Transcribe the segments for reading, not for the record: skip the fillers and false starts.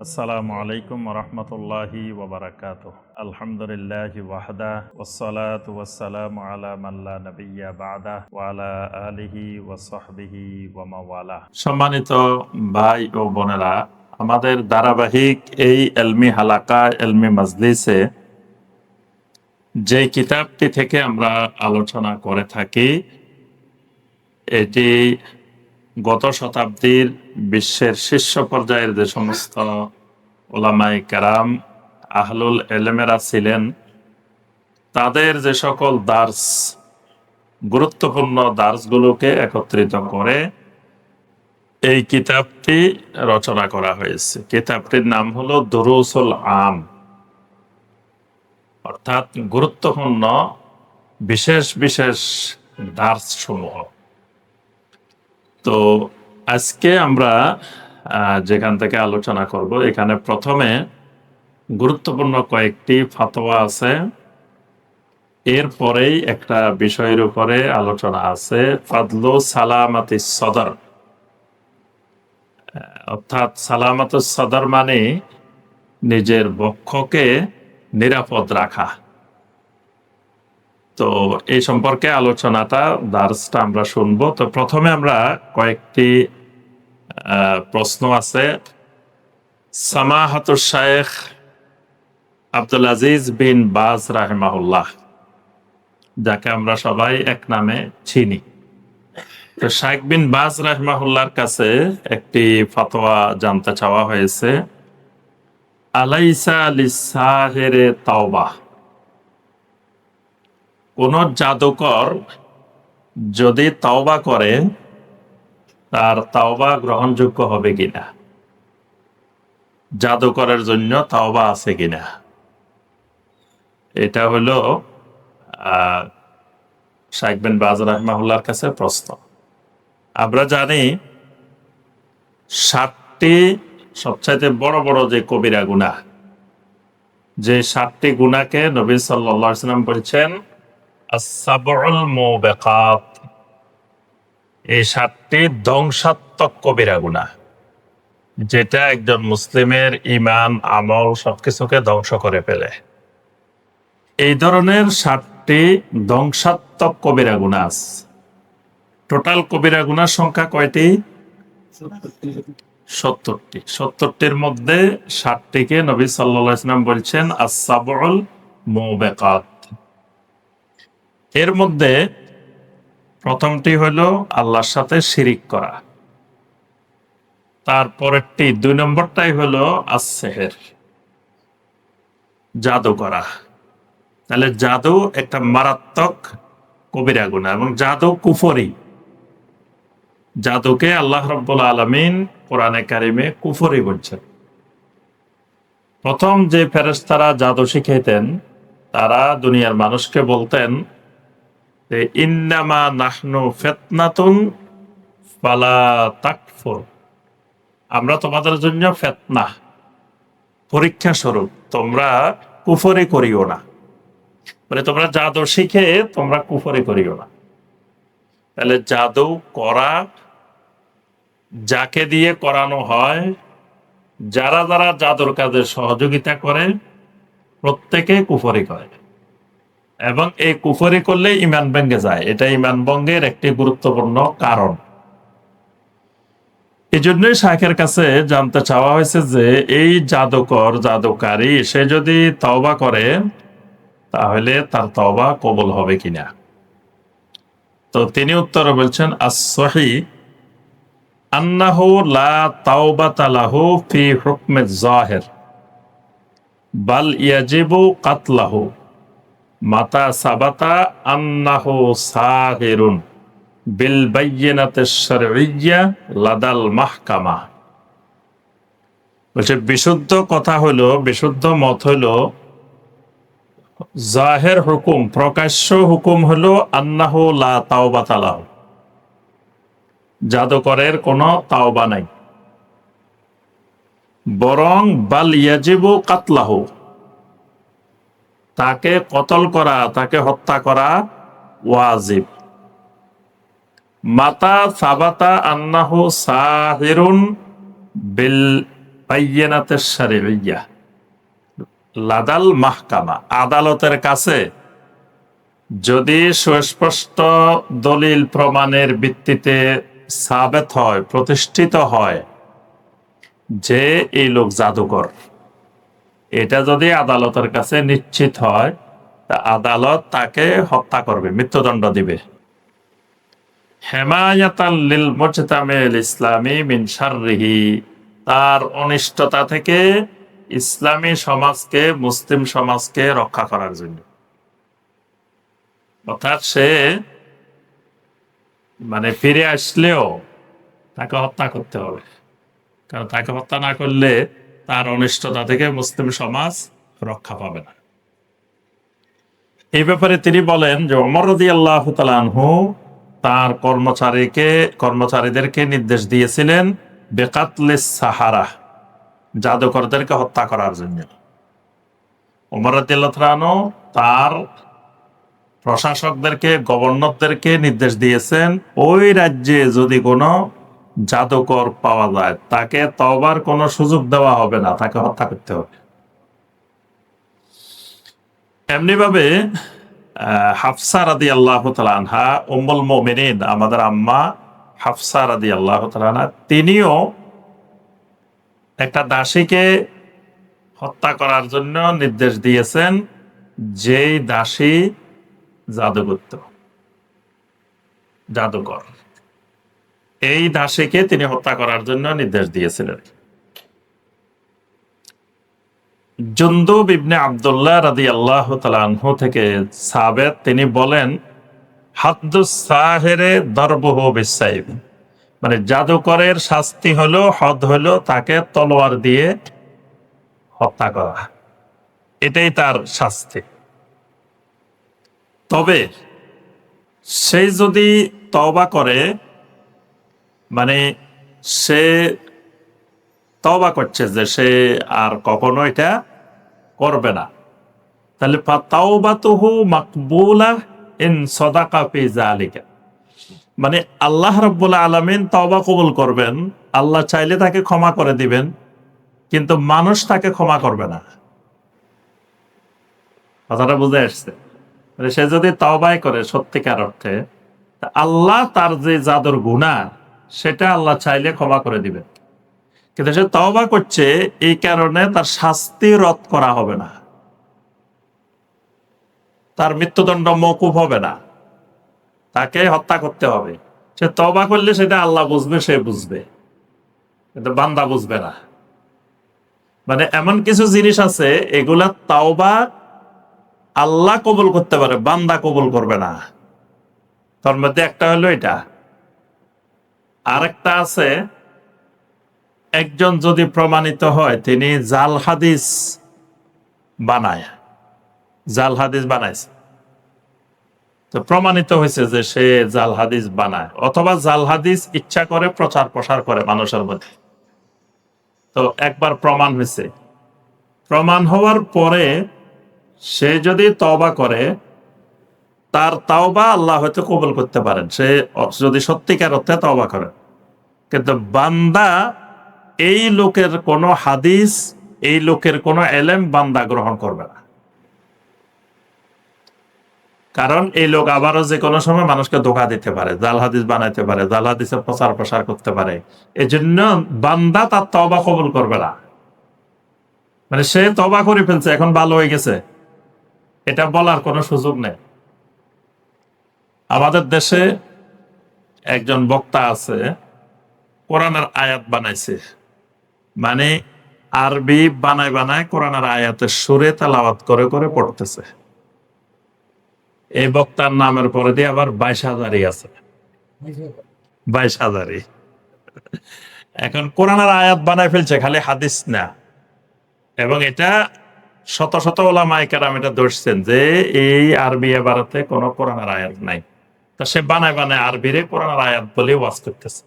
আসসালামু আলাইকুম রহমতুল্লাহি ওবরাকাতুহ। আলহামদুলিল্লাহি ওয়াহদা ওয়াসসালাতু ওয়াসসালামু আলা মান লা নাবিয়্যা বা'দা ওয়া আলা আলিহি ওয়া সাহবিহি ওয়া মাওয়ালা। সম্মানিত ভাই ও বোনেরা, আমাদের ধারাবাহিক এই ইলমি হালাকা ইলমি মাজলিসে যে কিতাবটি থেকে আমরা আলোচনা করে থাকি, এটি গত শতাব্দীর বিশ্বের শীর্ষ পর্যায়ের যে সমস্ত ওলামায়ে কেরাম আহলুল এলেমেরা ছিলেন, তাদের যে সকল দার্স, গুরুত্বপূর্ণ দার্সগুলোকে একত্রিত করে এই কিতাবটি রচনা করা হয়েছে। কিতাবটির নাম হলো দুরুসুল আম, অর্থাৎ গুরুত্বপূর্ণ বিশেষ বিশেষ দার্স সমূহ। তো আজকে আমরা যেখান থেকে আলোচনা করব, এখানে প্রথমে গুরুত্বপূর্ণ কয়েকটি ফতোয়া আছে, এরপরেই একটা বিষয়ের উপরে আলোচনা আছে, ফাদলু সালামাতিস সদর। অর্থাৎ সালামাতুস সদর মানে নিজের বক্ষকে নিরাপদ রাখা। তো এই সম্পর্কে আলোচনাটা, দার্সটা আমরা শুনবো। তো প্রথমে আমরা কয়েকটি প্রশ্ন আছে। সামাহাতুশ শায়েখ আব্দুল আজিজ বিন বাজ রাহিমাহুল্লাহ, যাকে আমরা সবাই এক নামে চিনি। তো শাইখ বিন বাজ রাহিমাহুল্লাহর কাছে একটি ফতোয়া জানতে চাওয়া হয়েছে। আলাইসা লিসাহিরে তাওবা, কোন জাদুকর যদি তাওবা করে তার তাওবা গ্রহণযোগ্য হবে কিনা, জাদুকরের জন্য তাওবা আছে কিনা। এটা হলো শাইখ বিন বাজ রাহিমাহুল্লাহর কাছে প্রশ্ন। আমরা জানি 7টি সবচাইতে বড় বড় যে কবিরা গুনাহ, যে 7টি গুনাহকে নবী সাল্লাল্লাহু আলাইহি ওয়াসাল্লাম বলেছেন আস-সাবউল মুবিকাত, এই 7টি ধ্বংসাত্মক কবিরা গুনাহ, যেটা একজন মুসলিমের ঈমান আমল সবকিছুকে ধ্বংস করে ফেলে। এই ধরনের 7টি ধ্বংসাত্মক কবিরা গুনাহ আছে। টোটাল কবিরা গুনার সংখ্যা কয়টি? 70টি। 70টির মধ্যে 7টিকে নবী সাল্লাল্লাহু আলাইহি ওয়াসাল্লাম বলছেন আস-সাবউল মুবিকাত। এর মধ্যে প্রথমটি হলো আল্লাহর সাথে শিরিক করা। তারপরেরটি 2 নম্বরটাই হলো আস-সিহর, জাদু করা। তাহলে জাদু একটা মারাত্মক কবিরা গুনাহ, এবং জাদু কুফরি। জাদুকে আল্লাহ রাব্বুল আলামিন কোরআনে কারিমে কুফরি বলছেন। প্রথম যে ফেরেশতারা জাদু শিখাইতেন, তারা দুনিয়ার মানুষকে বলতেন যে ইন্নামা নাহনু ফিতনাতুন ফালা তাকফুর, আমরা তোমাদের জন্য ফিতনা, পরীক্ষা স্বরূপ, তোমরা কুফরি করিও না। মানে তোমরা জাদু শিখে তোমরা কুফরি করিও না। তাহলে জাদু করা, যাকে দিয়ে করানো হয়, যারা যারা জাদুর কাজে সহযোগিতা করে, প্রত্যেকে কুফরি করে, এবং এই কুফরি করলে ঈমান ভেঙে যায়। এটা ঈমান ভঙ্গের একটি গুরুত্বপূর্ণ কারণ। এই জন্যই শাইখের কাছে জানতে চাওয়া হয়েছে যে এই জাদুকর, জাদুকারী, সে যদি তওবা করে তাহলে তার তওবা কবুল হবে কিনা। তো তিনি উত্তরে বলছেন আস-সহিহ আন্নাহু লা তাওবাতা লাহু ফি হুকমিজ যাহির বাল ইয়াজিবু কাতলাহু মাতা সাবাতা আন্নাহু সাহিরুন বিল বায়্যিনাতিশ শারঈয়্যা লাদাল মাহকামা। বলছে বিশুদ্ধ কথা হলো, বিশুদ্ধ মত হলো, জাহের হুকুম, প্রকাশ্য হুকুম হলো আন্নাহু লা তাওবাতা লাহু, জাদুকরের কোনো তাওবা নাই, বরং বাল ইয়াজিবু কাতলাহু, তাকে কতল করা, তাকে হত্যা করা ওয়াজিব। মাতা সাবাতা আন্নাহু সাহিরুন বিল বাইয়িনাতিশ শারঈয়্যাহ লাদাল মাহকামা, আদালতের কাছে যদি সুস্পষ্ট দলিল প্রমাণের ভিত্তিতে সাবেত হয়, প্রতিষ্ঠিত হয় যে এই লোক জাদুকর, এটা যদি আদালতের কাছে নিশ্চিত হয়, তা আদালত তাকে হত্যা করবে, মৃত্যুদণ্ড দিবে। হেমায়াতাল লিল মুজতামিল ইসলামী মিন শাররিহি, তার অনিষ্টতা থেকে ইসলামী সমাজকে, মুসলিম সমাজকে রক্ষা করার জন্য। অর্থাৎ সে মানে ফিরে আসলেও তাকে হত্যা করতে হবে, কারণ তাকে হত্যা না করলে তার অনিষ্টতা থেকে মুসলিম সমাজ রক্ষা পাবে না। এই ব্যাপারে তিনি বলেন যে ওমর রাদিয়াল্লাহু তাআলা আনহু তার কর্মচারীদেরকে নির্দেশ দিয়েছিলেন বেকাতলিস সাহারা, জাদুকরদেরকে হত্যা করার জন্য। ওমর রাদিয়াল্লাহু তাআলা আনহু তার প্রশাসকদেরকে, গভর্নরদেরকে নির্দেশ দিয়েছেন ওই রাজ্যে যদি কোনো জাদুকর পাওয়া যায় তাকে তওবার কোনো সুযোগ দেওয়া হবে না, তাকে হত্যা করতে হবে। এমনি ভাবে হাফসা রাদিয়াল্লাহু তাআলা আনহা, উম্মুল মুমিনিন, আমাদের আম্মা হাফসা রাদিয়াল্লাহু তাআলা আনহা, তিনিও একটা দাসীকে হত্যা করার জন্য নির্দেশ দিয়েছেন, যেই দাসী জাদুকর, এই দাসীকে তিনি হত্যা করার জন্য নির্দেশ দিয়েছিলেন। জুনদুব ইবনে আব্দুল্লাহ রাদিয়াল্লাহু তাআলা আনহু থেকে সাবেত, তিনি বলেন হাদ্দুস সাহিরে দরবুহু বিসাইফ, মানে জাদুকরের শাস্তি হলো, হদ হলো তাকে তলোয়ার দিয়ে হত্যা করা, এটাই তার শাস্তি। তবে সে যদি তওবা করে, মানে সে তওবা করছে যে সে আর কখনো এটা করবে না, তাহলে ফাতাওবাতুহু মাকবুলা ইন সাদাকা ফি যালিকা, মানে আল্লাহ রাব্বুল আলামিন তওবা কবুল করবেন, আল্লাহ চাইলে তাকে ক্ষমা করে দিবেন, কিন্তু মানুষ তাকে ক্ষমা করবে না। কথাটা বুঝে আসছে? মানে সে যদি তওবাই করে সত্যিকার অর্থে, আল্লাহ তার যে জাদুর গুনাহ সেটা আল্লাহ চাইলে ক্ষমা করে দিবেন, কিন্তু সে তওবা করছে এই কারণে তার শাস্তি রদ করা হবে না, তার মৃত্যুদণ্ড মওকুফ হবে না, তাকে হত্যা করতে হবে। সে তওবা করলে সেটা আল্লাহ বুঝবে, সে বুঝবে, কিন্তু বান্দা বুঝবে না। মানে এমন কিছু জিনিস আছে এগুলা তাওবা আল্লাহ কবুল করতে পারে, বান্দা কবুল করবে না। তার মধ্যে একটা হলো এটা। আরেকটা আছে, একজন যদি প্রমাণিত হয় তিনি জাল হাদিস বানাইছে, তো প্রমাণিত হয়েছে যে সে জাল হাদিস বানায়, অথবা জাল হাদিস ইচ্ছা করে প্রচার প্রসার করে মানুষের মধ্যে, তো একবার প্রমাণ হয়েছে, প্রমাণ হওয়ার পরে সে যদি তওবা করে, তার তাওবা আল্লাহ হয়তো কবুল করতে পারেন, সে যদি সত্যিকার অর্থে তওবা করে। কিন্তু বান্দা এই লোকের কোনো হাদিস, এই লোকের কোনো এলেম বান্দা গ্রহণ করবে না, কারণ এই লোক আবারও যে কোনো সময় মানুষকে ধোঁকা দিতে পারে, জাল হাদিস বানাইতে পারে, জাল হাদিসের প্রচার প্রসার করতে পারে। এজন্য বান্দা তার তওবা কবুল করবে না। মানে সে তওবা করে ফেলছে, এখন ভালো হয়ে গেছে, এটা বলার কোনো সুযোগ নেই। আমাদের দেশে একজন বক্তা আছে, কোরআনের আয়াত বানাইছে, মানে আরবি বানায় বানায় কোরআনের আয়াতের সুরে তেলাওয়াত করে করে পড়তেছে। এই বক্তার নামের পরে দিয়ে আবার 22,000 আছে, 22,000। এখন কোরআনের আয়াত বানায় ফেলছে, খালি হাদিস না। এবং এটা শত শত ওলামায়ে কেরাম এটা ধরছেন যে এই আরবি এবারতে কোনো কোরআনের আয়াত নাই, তা সে বানায় বানায় আরবিরে কোরআনের আয়াত বলে ওয়াজ করতেছে।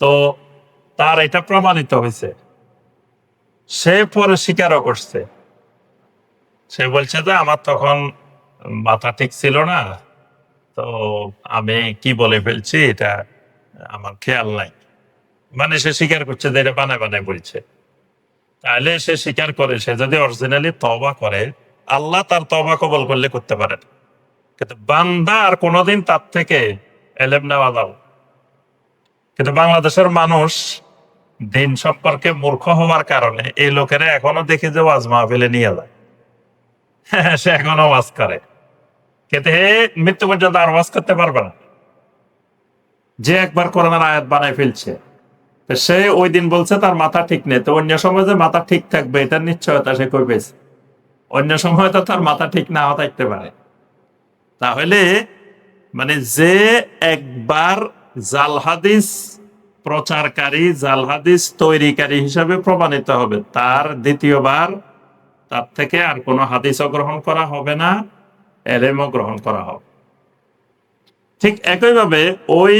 তো তার এটা প্রমাণিত হয়েছে, সে পরে স্বীকারও করছে। সে বলছে যে আমার তখন মাথা ঠিক ছিল না, তো আমি কি বলে ফেলছি এটা আমার খেয়াল নাই। মানে সে স্বীকার করছে যে এটা বানায় বানায় বলছে, তাহলে সে স্বীকার করে, সে যদি অরিজিনালি তওবা করে আল্লাহ তার তওবা কবুল করলে করতে পারেন। কিন্তু বান্দা আর কোনোদিন তার থেকে এলেম নেওয়া যাবে। কিন্তু বাংলাদেশের মানুষ দিন সম্পর্কে মূর্খ হওয়ার কারণে এই লোকেরা এখনো দেখে যে ওয়াজ মাহফিলে নিয়ে যায়। সে এখনো ওয়াজ করে, কিন্তু হে মৃত্যু পর্যন্ত আর ওয়াজ করতে পারবে না। যে একবার কোরআনের আয়াত বানায় ফেলছে, তো সে ওই দিন বলছে তার মাথা ঠিক নেই, তো অন্য সময় যে মাথা ঠিক থাকবে এটার নিশ্চয়তা সে কই পেয়েছে? অন্য সময় তো তার মাথা ঠিক নাও থাকতে পারে। তাহলে মানে যে একবার জাল হাদিস প্রচারকারী, জাল হাদিস তৈরিকারী হিসাবে প্রমাণিত হবে, তার দ্বিতীয়বার তার থেকে আর কোনো হাদিসও গ্রহণ করা হবে না, এলেমও গ্রহণ করা হবে। ঠিক একইভাবে ওই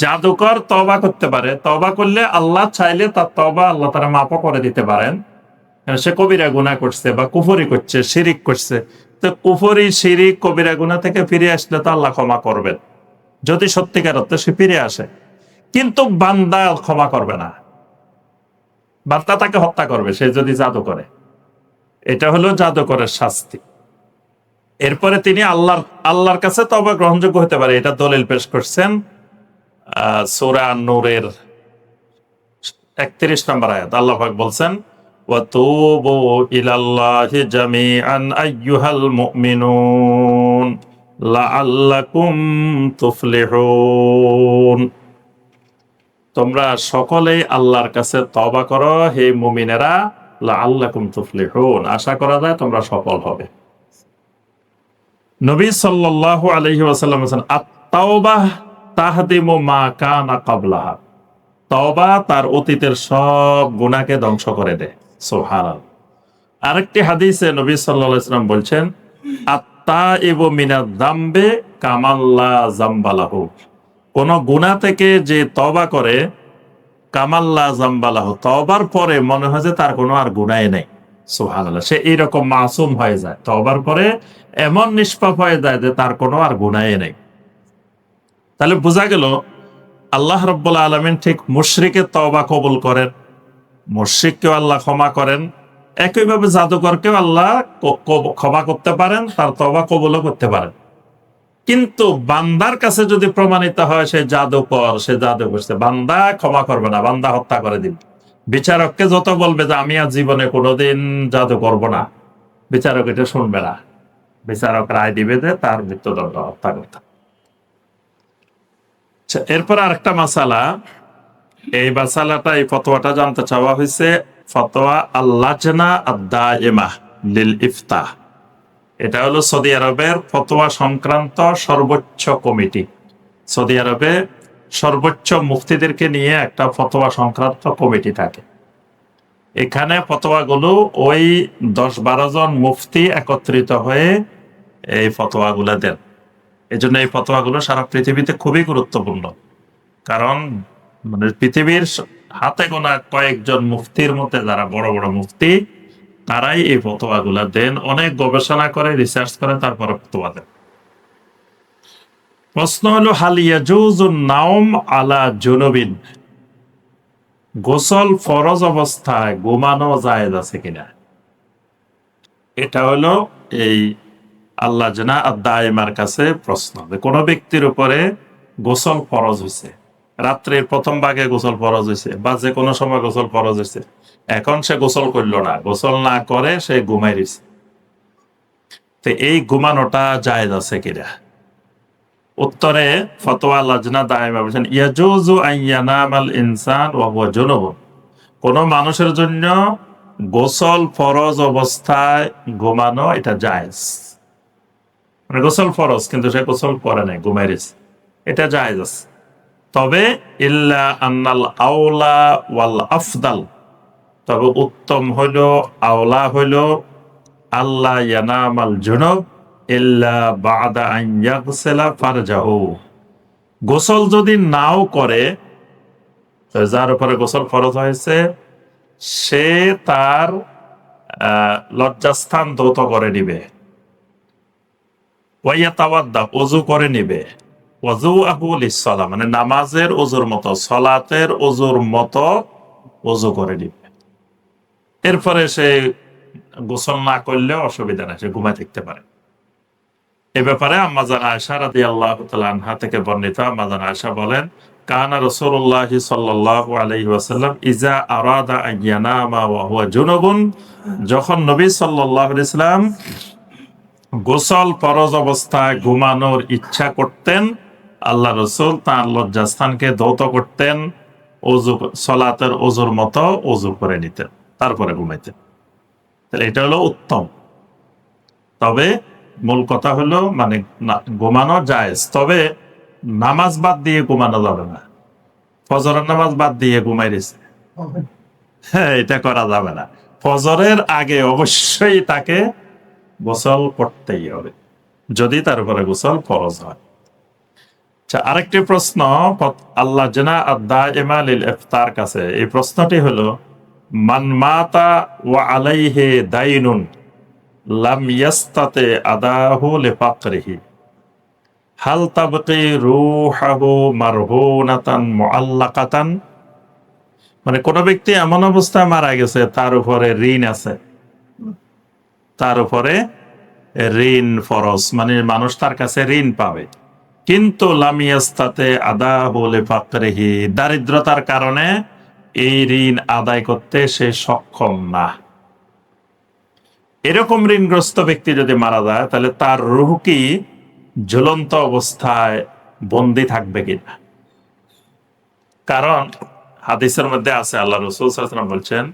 জাদুকর তওবা করতে পারে, তওবা করলে আল্লাহ চাইলে তার তওবা আল্লাহ তারা মাফও করে দিতে পারেন। সে কবিরা গুনাহ করছে বা কুফরি করছে, শিরিক করছে, তো কুফরি শিরিক কবিরা গুনাহ থেকে ফিরে আসলে তো আল্লাহ ক্ষমা করবেন, যদি সত্যিকার অর্থে সে ফিরে আসে। কিন্তু বান্দা ক্ষমা করবে না, বান্দা তাকে হত্যা করবে সে যদি জাদু করে। এটা হলো জাদুকরের শাস্তি। এরপরে তিনি আল্লাহর কাছে তওবা গ্রহণযোগ্য হতে পারে, এটা দলিল পেশ করছেন সূরা নূরের 31 নম্বর আয়াত। আল্লাহ পাক বলছেন, ওয়াতুবু ইলাল্লাহি জামিআন আইয়ুহাল মুমিনুন লাআল্লাকুম তুফলিহুন। তোমরা সকলেই আল্লাহর কাছে তওবা করো হে মুমিনেরা, লাআল্লাকুম তুফলিহুন, আশা করা যায় তোমরা সফল হবে। নবী সাল্লাল্লাহু আলাইহি ওয়াসাল্লাম বলেন, আত-তাওবাহ তাহদিমু মা কানা ক্বাবলাহা, তওবা তার অতীতের সব গুনাহকে ধ্বংস করে দেয়। সুবহানাল্লাহ। আরেকটি হাদিসে নবী সাল্লাল্লাহু আলাইহি ওয়াসাল্লাম বলছেন, আত-তাইবু মিনাজ যামবি কামান লা যামবা লাহু, কোন গুনাহ থেকে যে তওবা করে, কামান লা যামবা লাহু, তওবার পরে মনে হয় যে তার কোনো আর গুনাহই নেই। সুবহানাল্লাহ। সে এইরকম মাসুম হয়ে যায়, তওবার পরে এমন নিষ্পাপ হয়ে যায় যে তার কোনো আর গুনাহই নেই। তাহলে বোঝা গেল আল্লাহ রাব্বুল আলামিন ঠিক মুশরিকের তওবা কবুল করেন, মুশরিককেও আল্লাহ ক্ষমা করেন, একইভাবে জাদুকরকেও আল্লাহ ক্ষমা করতে পারেন, তার তওবা কবুলও করতে পারেন। কিন্তু বান্দার কাছে যদি প্রমাণিত হয় সে জাদুকর, সে জাদু করছে, বান্দা ক্ষমা করবে না, বান্দা হত্যা করে দিবে। বিচারককে যত বলবে যে আমি আর জীবনে কোনোদিন জাদু করব না, বিচারক এটা শুনবে না। বিচারক রায় দিবে যে তার মৃত্যুদণ্ড, হত্যা করতে। এরপর আরেকটা মাসালা, এই মাসালাটা, এই ফতোয়াটা জানতে চাওয়া হয়েছে, ফতোয়া আল-লাজনা আদ-দাইমা লিল ইফতাহ। এটা হলো সৌদি আরবের ফতোয়া সংক্রান্ত সর্বোচ্চ কমিটি। সৌদি আরবে সর্বোচ্চ মুফতিদেরকে নিয়ে একটা ফতোয়া সংক্রান্ত কমিটি থাকে। এখানে ফতোয়াগুলো ওই 10-12 জন মুফতি একত্রিত হয়ে এই ফতোয়াগুলো দেন। এই জন্য এই ফতোয়াগুলো সারা পৃথিবীতে খুবই গুরুত্বপূর্ণ, কারণ মানে পৃথিবীর হাতে গোনা কয়েকজন মুফতির মধ্যে যারা বড় বড় মুফতি, তারাই এই ফতোয়াগুলা দেন, অনেক গবেষণা করে, রিসার্চ করে, তারপরে ফতোয়া দেন। প্রশ্ন হলো, হাল ইয়াজুজুন নাওম আলা জুনুবিন, গোসল ফরজ অবস্থায় ঘুমানো জায়েজ আছে কিনা? এটা হলো এই আল্লাজনা আদ-দাইমার কাছে প্রশ্ন। কোন ব্যক্তির উপরে গোসল ফরজ হয়েছে, রাত্রের প্রথম ভাগে গোসল ফরজ হয়েছে, বা যে কোনো সময় গোসল ফরজ হয়েছে, এখন সে গোসল করলো না, গোসল না করে সে ঘুমাই রয়েছে, তো এই ঘুমানোটা জায়েজ আছে কিনা? উত্তরে ফতোয়া লাজনা দাইমা বলেছেন, ইয়াজুজু আন ইয়ানামাল ইনসান ওয়া হুয়া জুনুবুন, কোন মানুষের জন্য গোসল ফরজ অবস্থায় ঘুমানো এটা জায়েজ। মানে গোসল ফরজ কিন্তু সে গোসল করে নাই, ঘুমাই রয়েছে, এটা জায়েজ আছে। তবে ইল্লা আন্নাল আওলা ওয়াল আফদাল, তবে উত্তম হইল, আওলা হইল, আল্লাহ ইয়ানামাল জুনুব ইল্লা বাদা আন ইয়াগসিলা ফারজাহু, গোসল যদি নাও করে, যার উপরে গোসল ফরজ হয়েছে সে তার লজ্জাস্থান ধৌত করে নিবে, ওয়াইয়াতাওয়াদ্দা, ওযু করে নিবে, ওয়াজুআহু লিস-সালাহ, মানে নামাজের ওযুর মতো, সালাতের ওযুর মতো ওযু করে নিবে। এরপরে সে গোসল না করলেও অসুবিধা নাই, সে ঘুমায় থাকতে পারে। এ ব্যাপারে আম্মা জান আয়েশা রাদিয়াল্লাহু তাআলা আনহা থেকে বর্ণিত, আম্মা জান আয়েশা বলেন, কানা রাসূলুল্লাহ সাল্লাল্লাহু আলাইহি ওয়াসাল্লাম ইজা আরাদা আন ইয়ানামা ওয়া হুয়া জুনুবুন, যখন নবী সাল্লাল্লাহু আলাইহি ওয়াসাল্লাম গোসল ফরজ অবস্থায় ঘুমানোর ইচ্ছা করতেন, আল্লাহ রাসূল তার লজ্জাস্থানকে ধৌত করতেন, ওযু সালাতের ওযুর মতো ওযু করে নিতেন, তারপরে ঘুমাইতেন। তাহলে এটা হলো উত্তম। তবে মূল কথা হলো মানে ঘুমানো জায়েজ, তবে নামাজ বাদ দিয়ে ঘুমানো যাবে না। ফজরের নামাজ বাদ দিয়ে ঘুমাই দিছে, হ্যাঁ, এটা করা যাবে না। ফজরের আগে অবশ্যই তাকে গোসল করতেই হবে, যদি তার উপরে গোসল ফরজ হয়। আচ্ছা, আরেকটি প্রশ্ন আল্লাহ জানা আদ-দাইমা লিল ইফতার কাছে, এই প্রশ্নটি হলো, মান মাতা ওয়া আলাইহি দাইনুন লাম ইয়াস্তাতি আদাহু লিফাকরিহি হাল তাবকি রূহাহু মারহুনাতান মুআল্লাকাতান, মানে কোন ব্যক্তি এমন অবস্থায় মারা গেছে তার উপরে ঋণ আছে, তার উপরে ঋণ ফরজ, মানে মানুষ তার কাছে ঋণ পাবে, কিন্তু লাম ইয়াস্তাতি আদাহু লিফাকরিহি, দারিদ্রতার কারণে এই ঋণ আদায় করতে সে সক্ষম না। এরকম ঋণগ্রস্ত ব্যক্তি যদি মারা যায়, তাহলে তার রূহ কি ঝুলন্ত অবস্থায় বন্দী থাকবে কিনা? কারণ হাদিসের মধ্যে আছে, আল্লাহ রাসূল সাল্লাল্লাহু আলাইহি ওয়াসাল্লাম বলছেন,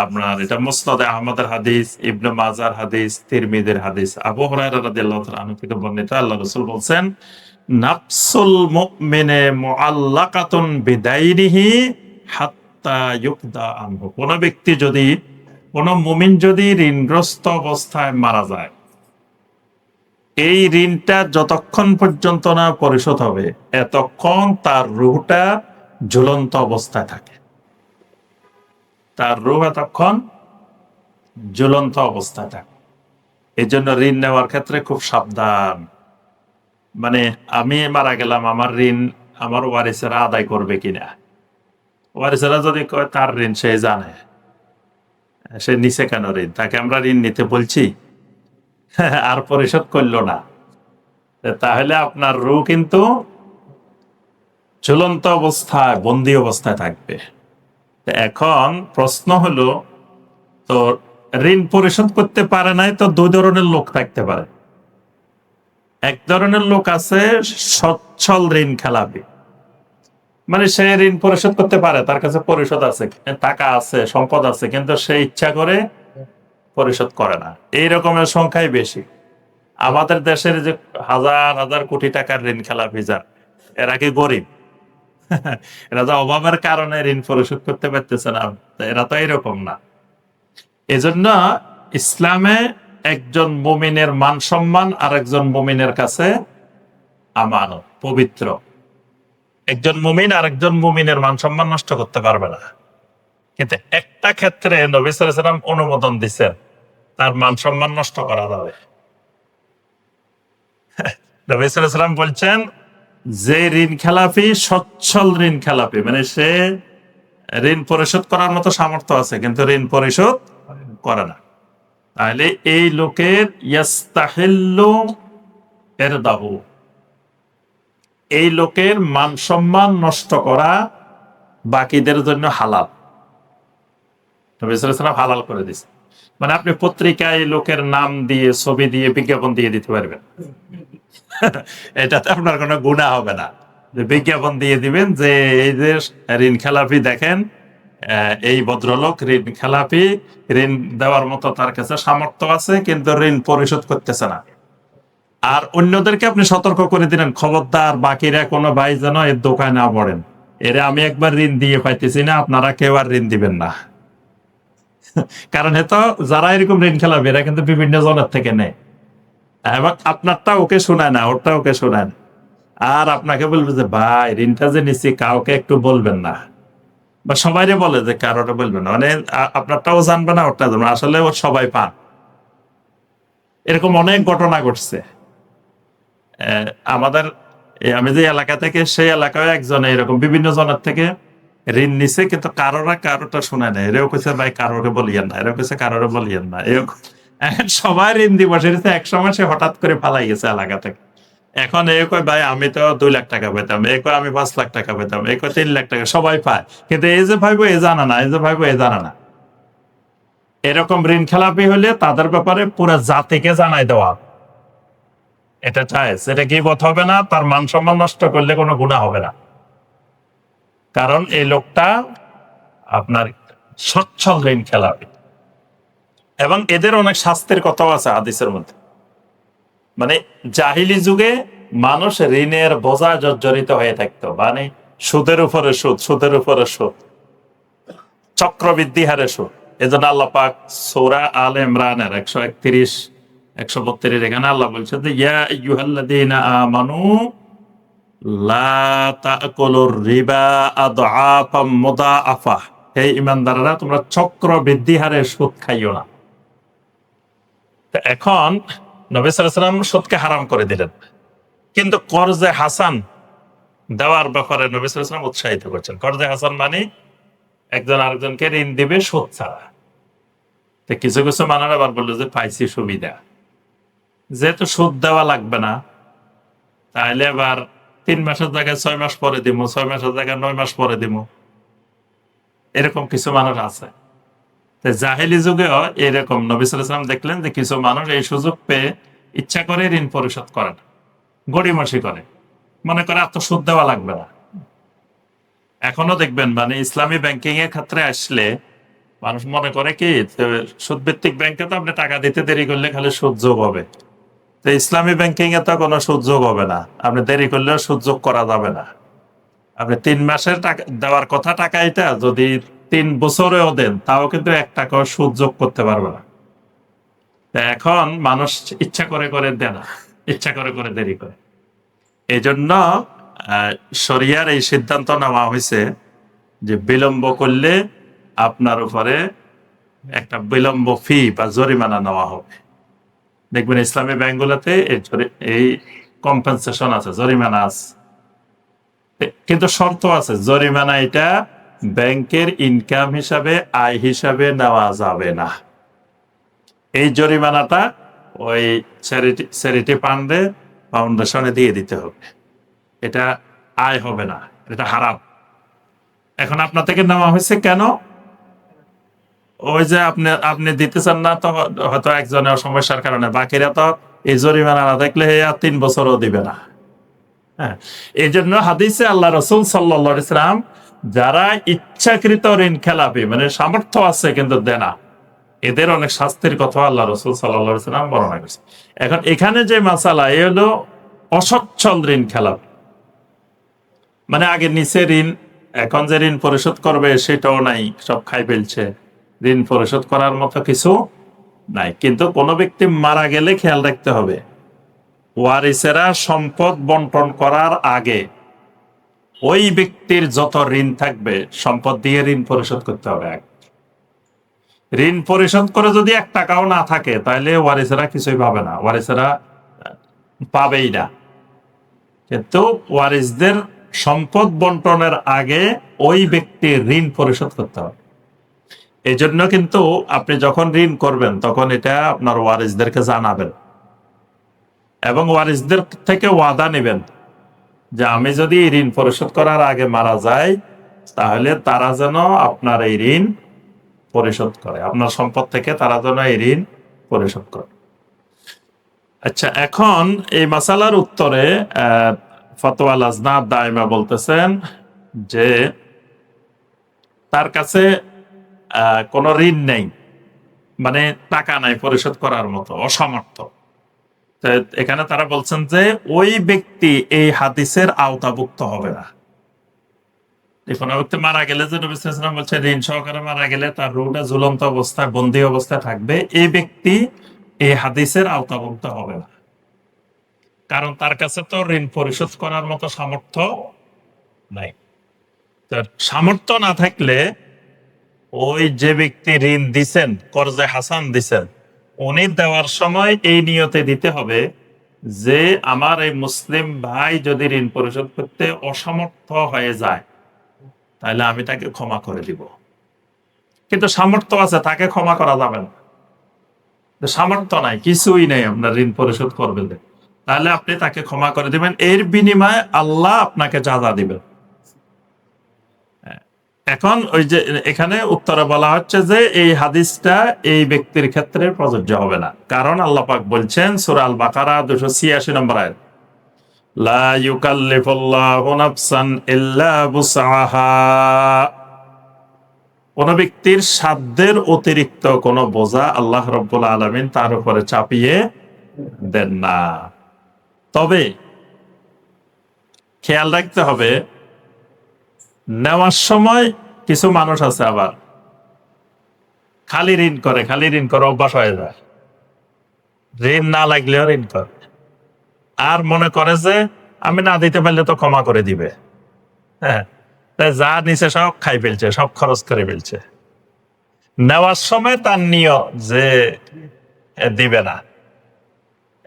আপনার এটা মুসনাদে আহমদের হাদিস, ইবনে মাজার হাদিস, তিরমিজির হাদিস, আবু হুরায়রা রাদিয়াল্লাহু তাআলা আনহু থেকে বর্ণিত, আল্লাহ রাসূল বলছেন, নাফসুল মুমিনে মুআল্লাকাতুন বিদাইনিহি হাত্তা ইউকদা আনহু, কোন ব্যক্তি যদি, কোন মুমিন যদি ঋণগ্রস্ত অবস্থায় মারা যায়, এই ঋণটা যতক্ষণ পর্যন্ত না পরিশোধ হবে এতক্ষণ তার রূহটা ঝুলন্ত অবস্থায় থাকে, তার রূহ এতক্ষণ ঝুলন্ত অবস্থায় থাকে। এই জন্য ঋণ নেওয়ার ক্ষেত্রে খুব সাবধান। মানে আমি মারা গেলাম, আমার ঋণ আমার ওয়ারিসেরা আদায় করবে কিনা, ওয়ারিসেরা যদি কয় তার ঋণ সে জানে, সে নিচে কেন ঋণ, তাকে আমরা ঋণ নিতে বলছি আর পরিশোধ করলো না, তাহলে আপনার রূহ কিন্তু ঝুলন্ত অবস্থায়, বন্দী অবস্থায় থাকবে। এখন প্রশ্ন হলো, তো ঋণ পরিশোধ করতে পারে নাই, তো দুই ধরনের লোক থাকতে পারে। এক ধরনের লোক আছে সচ্ছল ঋণ খেলাপি, মানে সে ঋণ পরিশোধ করতে পারে, তার কাছে পরিশোধ আছে, টাকা আছে, সম্পদ আছে, কিন্তু সে ইচ্ছা করে পরিশোধ করে না। এই রকমের সংখ্যাই বেশি। আমাদের দেশের যে হাজার হাজার কোটি টাকার ঋণ খেলাপি যার, এরা কি গরিব? এরা তো অভাবের কারণে ঋণ পরিশোধ করতে পারতেছে না, এরা তো এরকম না। এজন্য ইসলামে একজন মুমিনের মান সম্মান আর একজন মুমিনের কাছে আমানত, পবিত্র। একজন মুমিন আর একজন মুমিনের মান সম্মান নষ্ট করতে পারবে না, কিন্তু একটা ক্ষেত্রে নবী সাল্লাল্লাহু আলাইহি ওয়াসাল্লাম অনুমোদন দিচ্ছেন, তার মান সম্মান নষ্ট করা যাবে। নবী সাল্লাল্লাহু আলাইহি ওয়াসাল্লাম বলছেন, যে ঋণ খেলাপি সচ্ছল ঋণ খেলাপি, মানে সে ঋণ পরিশোধ করার মতো সামর্থ্য আছে কিন্তু ঋণ পরিশোধ করে না, তাহলে এই লোকের ইয়াস্তাহিল্লু ইরদাহু, এই লোকের মান সম্মান নষ্ট করা বাকিদের জন্য হালাল। নবী সাল্লাল্লাহু আলাইহি ওয়াসাল্লাম হালাল করে দিয়েছে। মানে আপনি পত্রিকায় লোকের নাম দিয়ে, ছবি দিয়ে বিজ্ঞাপন দিয়ে দিতে পারবেন, এটাতে আপনার কোনো গুনাহ হবে না। বিজ্ঞাপন দিয়ে দিবেন যে এই যে ঋণ খেলাপি দেখেন, এই ভদ্রলোক ঋণ খেলাপি, ঋণ দেওয়ার মতো তার কাছে সামর্থ্য আছে কিন্তু ঋণ পরিশোধ করতেছে না। আর অন্যদেরকে আপনি সতর্ক করে দিলেন, খবরদার বাকিরা কোনো ভাই যেন এর দোকানে না পড়েন, এরা আমি একবার ঋণ দিয়ে পাইতেছি না, আপনারা কেউ আর ঋণ দিবেন না। কারণ এতো যারা এরকম ঋণ খেলাপি এরা কিন্তু বিভিন্ন জনের থেকে নেয়, এবং আপনারটা ওকে শোনায় না, ওরটা ওকে শোনায় না, আর আপনাকে বলবে যে ভাই ঋণটা যে নিচ্ছি কাউকে একটু বলবেন না, বা সবাইরে বলে যে কারোটা বলবেন না, মানে আপনারটাও জানবে না, ওরটা জানবে, আসলে ওর সবাই পান। এরকম অনেক ঘটনা ঘটছে। আমাদের আমি যে এলাকা থেকে সেই এলাকায় একজন এরকম বিভিন্ন জনের থেকে ঋণ নিছে, কিন্তু কারোটা শোনা নাই। এরাও কইছে ভাই কারোরে বলিয়েন না, এরাও কইছে কারোরে বলিয়েন না, এরকম। এখন সবাই ঋণ দিব সেটা এক সময় সে হঠাৎ করে পালাই গেছে এলাকা থেকে। এখন এ কয় ভাই আমি তো 2 লাখ টাকা পেতাম, এ কয় আমি 5 লাখ টাকা পেতাম, এ কয় 3 লাখ টাকা, সবাই পায়। কিন্তু এই যে ভাইবো এ জানা না, এই যে ভাইবো এ জানা না। এরকম ঋণ খেলাপি হলে তাদের ব্যাপারে পুরো জাতিকে জানাই দেওয়া, এটা জায়েজ। এটা গীবত হবে না, তার মান সম্মান নষ্ট করলে কোনো গুনাহ হবে না। কারণ এই লোকটা আপনার সচ্ছল ঋণ খেলাপি, এবং এদের অনেক শাস্তির কথাও আছে হাদিসের মধ্যে। মানে জাহিলি যুগে মানুষ ঋণের বোঝা জর্জরিত হয়ে থাকতো, মানে সুদের উপরে সুদ, সুদের উপরে সুদ, চক্রবৃদ্ধি হারে সুদ। এজন্য আল্লাহ পাক সূরা আলে ইমরানের 131 132 এখানে আল্লাহ বলছেন যে ইয়া আইয়ুহাল্লাযীনা আমানু লা তাকুলুর রিবা আদআফাম মুদাআফা, হে ঈমানদাররা তোমরা চক্রবৃদ্ধি হারে সুদ খাইও না। তো এখন নবী সাল্লাল্লাহু আলাইহি ওয়াসাল্লাম সুদকে হারাম করে দিলেন, কিন্তু কর্জে হাসান দেওয়ার ব্যাপারে নবী সাল্লাল্লাহু আলাইহি ওয়াসাল্লাম উৎসাহিত করছেন। কর্জে হাসান মানে একজন আরেকজনকে ঋণ দিবে সুদ ছাড়া। তো কিছু কিছু মানুষ আবার বললো যে পাইছি সুবিধা, যেহেতু সুদ দেওয়া লাগবে না, তাহলে আবার 3 মাসের জায়গায় 6 মাস পরে দিব, 6 মাসের জায়গায় 9 মাস পরে দিব, এরকম কিছু মানুষ আছে। তো জাহেলি যুগেও এরকম নবী সাল্লাল্লাহু আলাইহি ওয়াসাল্লাম দেখলেন যে কিছু মানুষ এই সুযোগ পেয়ে ইচ্ছা করে ঋণ পরিশোধ করে না, গড়িমসি করে, মনে করে এত সুদ দেওয়া লাগবে না। এখনো দেখবেন মানে ইসলামী ব্যাংকিং এর ক্ষেত্রে আসলে মানুষ মনে করে কি সুদ ভিত্তিক ব্যাংকে তো আপনি টাকা দিতে দেরি করলে খালি সুদ যোগ হবে, তো ইসলামী ব্যাংকিং এ তো কোনো সুদ যোগ হবে না, আপনি দেরি করলেও সুদ যোগ করা যাবে না। আপনি 3 মাসের টাকা দেওয়ার কথা, টাকা এটা যদি 3 বছরেও দেন তাও কিন্তু 1 টাকাও সুদ যোগ করতে পারবে না। এখন মানুষ ইচ্ছা করে করে দেয় না, ইচ্ছা করে করে দেরি করে। এই জন্য শরিয়ার এই সিদ্ধান্ত নেওয়া হয়েছে যে বিলম্ব করলে আপনার উপরে একটা বিলম্ব ফি বা জরিমানা নেওয়া হবে। দেখবেন ইসলামী ব্যাংকগুলোতে এই কম্পেনসেশন আছে, জরিমানা আছে, কিন্তু শর্ত আছে। জরিমানা এটা ব্যাংকের ইনকাম হিসাবে, আয় হিসাবে নেওয়া যাবে না। এই জরিমানাটা ওই চ্যারিটি ফান্ডে, ফাউন্ডেশনে দিয়ে দিতে হবে, এটা আয় হবে না, এটা হারাম। এখন আপনার থেকে নেওয়া হয়েছে কেন? ওই যে আপনি দিতেছেন না, তো হয়তো একজনের সমস্যার কারণে, বাকিরা তো এই জরিমানা না দেখলে 3 বছরও দিবে না। হ্যাঁ, এই জন্য হাদিসে আল্লাহ রাসূল সাল্লাল্লাহু আলাইহি ওয়াসাল্লাম যারা ইচ্ছাকৃত ঋণ খেলাপি, মানে সামর্থ্য আছে কিন্তু দেয় না, এদের অনেক শাস্তির কথা আল্লাহ রাসূল সাল্লাল্লাহু আলাইহি ওয়াসাল্লাম বর্ণনা করেছেন। এখন এখানে যে মাসালা, এ হলো অসচ্ছল ঋণ খেলাপি, মানে আগে নিচে ঋণ, এখন যে ঋণ পরিশোধ করবে সেটাও নাই, সব খাই ফেলছে, ঋণ পরিশোধ করার মতো কিছু নাই। কিন্তু কোনো ব্যক্তি মারা গেলে খেয়াল রাখতে হবে, ওয়ারিসেরা সম্পদ বন্টন করার আগে ওই ব্যক্তির যত ঋণ থাকবে সম্পদ দিয়ে ঋণ পরিশোধ করতে হবে। ঋণ পরিশোধ করে যদি 1 টাকাও না থাকে তাহলে ওয়ারিসেরা কিছুই পাবে না, ওয়ারিসেরা পাবেই না। কিন্তু ওয়ারিসদের সম্পদ বন্টনের আগে ওই ব্যক্তির ঋণ পরিশোধ করতে হবে। এই জন্য কিন্তু আপনি যখন ঋণ করবেন তখন এটা আপনার ওয়ারিসদেরকে জানাবেন, এবং ওয়ারিসদের থেকে ওয়াদা নেবেন যে আমি যদি ঋণ পরিশোধ করার আগে মারা যাই তাহলে তারা যেন আপনার এই ঋণ পরিশোধ করে, আপনার সম্পদ থেকে তারা যেন এই ঋণ পরিশোধ করে। আচ্ছা, এখন এই মাসালার উত্তরে ফতোয়া লাজনা দাইমা বলতেছেন যে তার কাছে কোনো ঋণ নেই, মানে টাকা নাই পরিশোধ করার মতো, অসমর্থ। এখানে তারা বলছেন যে ওই ব্যক্তি এই হাদিসের আওতাভুক্ত হবে না। কোনো ব্যক্তি মারা গেলে, যে নবী সাল্লাল্লাহু আলাইহি ওয়াসাল্লাম বলছে ঋণ সহকারে মারা গেলে তার রূহটা ঝুলন্ত অবস্থায়, বন্দী অবস্থায় থাকবে, এই ব্যক্তি এই হাদিসের আওতাভুক্ত হবে না, কারণ তার কাছে তো ঋণ পরিশোধ করার মতো সামর্থ্য নাই। তার সামর্থ্য না থাকলে ওই যে ব্যক্তি ঋণ দিছেন, কর্জে হাসান দিছেন, উনি দেওয়ার সময় এই নিয়তে দিতে হবে যে আমার এই মুসলিম ভাই যদি ঋণ পরিশোধ করতে অসমর্থ হয়ে যায় তাহলে আমি তাকে ক্ষমা করে দিব। কিন্তু সামর্থ্য আছে, তাকে ক্ষমা করা যাবে না। সামর্থ্য নাই, কিছুই নেই আপনার ঋণ পরিশোধ করবেন, তাহলে আপনি তাকে ক্ষমা করে দিবেন, এর বিনিময়ে আল্লাহ আপনাকে যাজা দিবেন। এখন ওই যে এখানে উত্তরে বলা হচ্ছে যে এই হাদিসটা এই ব্যক্তির ক্ষেত্রে প্রযোজ্য হবে না, কারণ আল্লাহ পাক বলছেন সূরা আল বাকারা 286 নম্বর আয়াত, লা ইউকাল্লিফুল্লাহু নাফসান ইল্লা বুসআহা। কোন ব্যক্তির সাধ্যের অতিরিক্ত কোন বোঝা আল্লাহ রাব্বুল আলামিন তার উপরে চাপিয়ে দেন না। তবে খেয়াল রাখতে হবে, নেওয়ার সময় কিছু মানুষ আছে আবার খালি ঋণ করে অভ্যাস হয়ে যায়, ঋণ না লাগলেও ঋণ করে, আর মনে করে যে আমি না দিতে পারলে তো ক্ষমা করে দিবে। হ্যাঁ, তাই যা নিচে সব খাই ফেলছে, সব খরচ করে ফেলছে। নেওয়ার সময় তার নিয়ত যে দিবে না।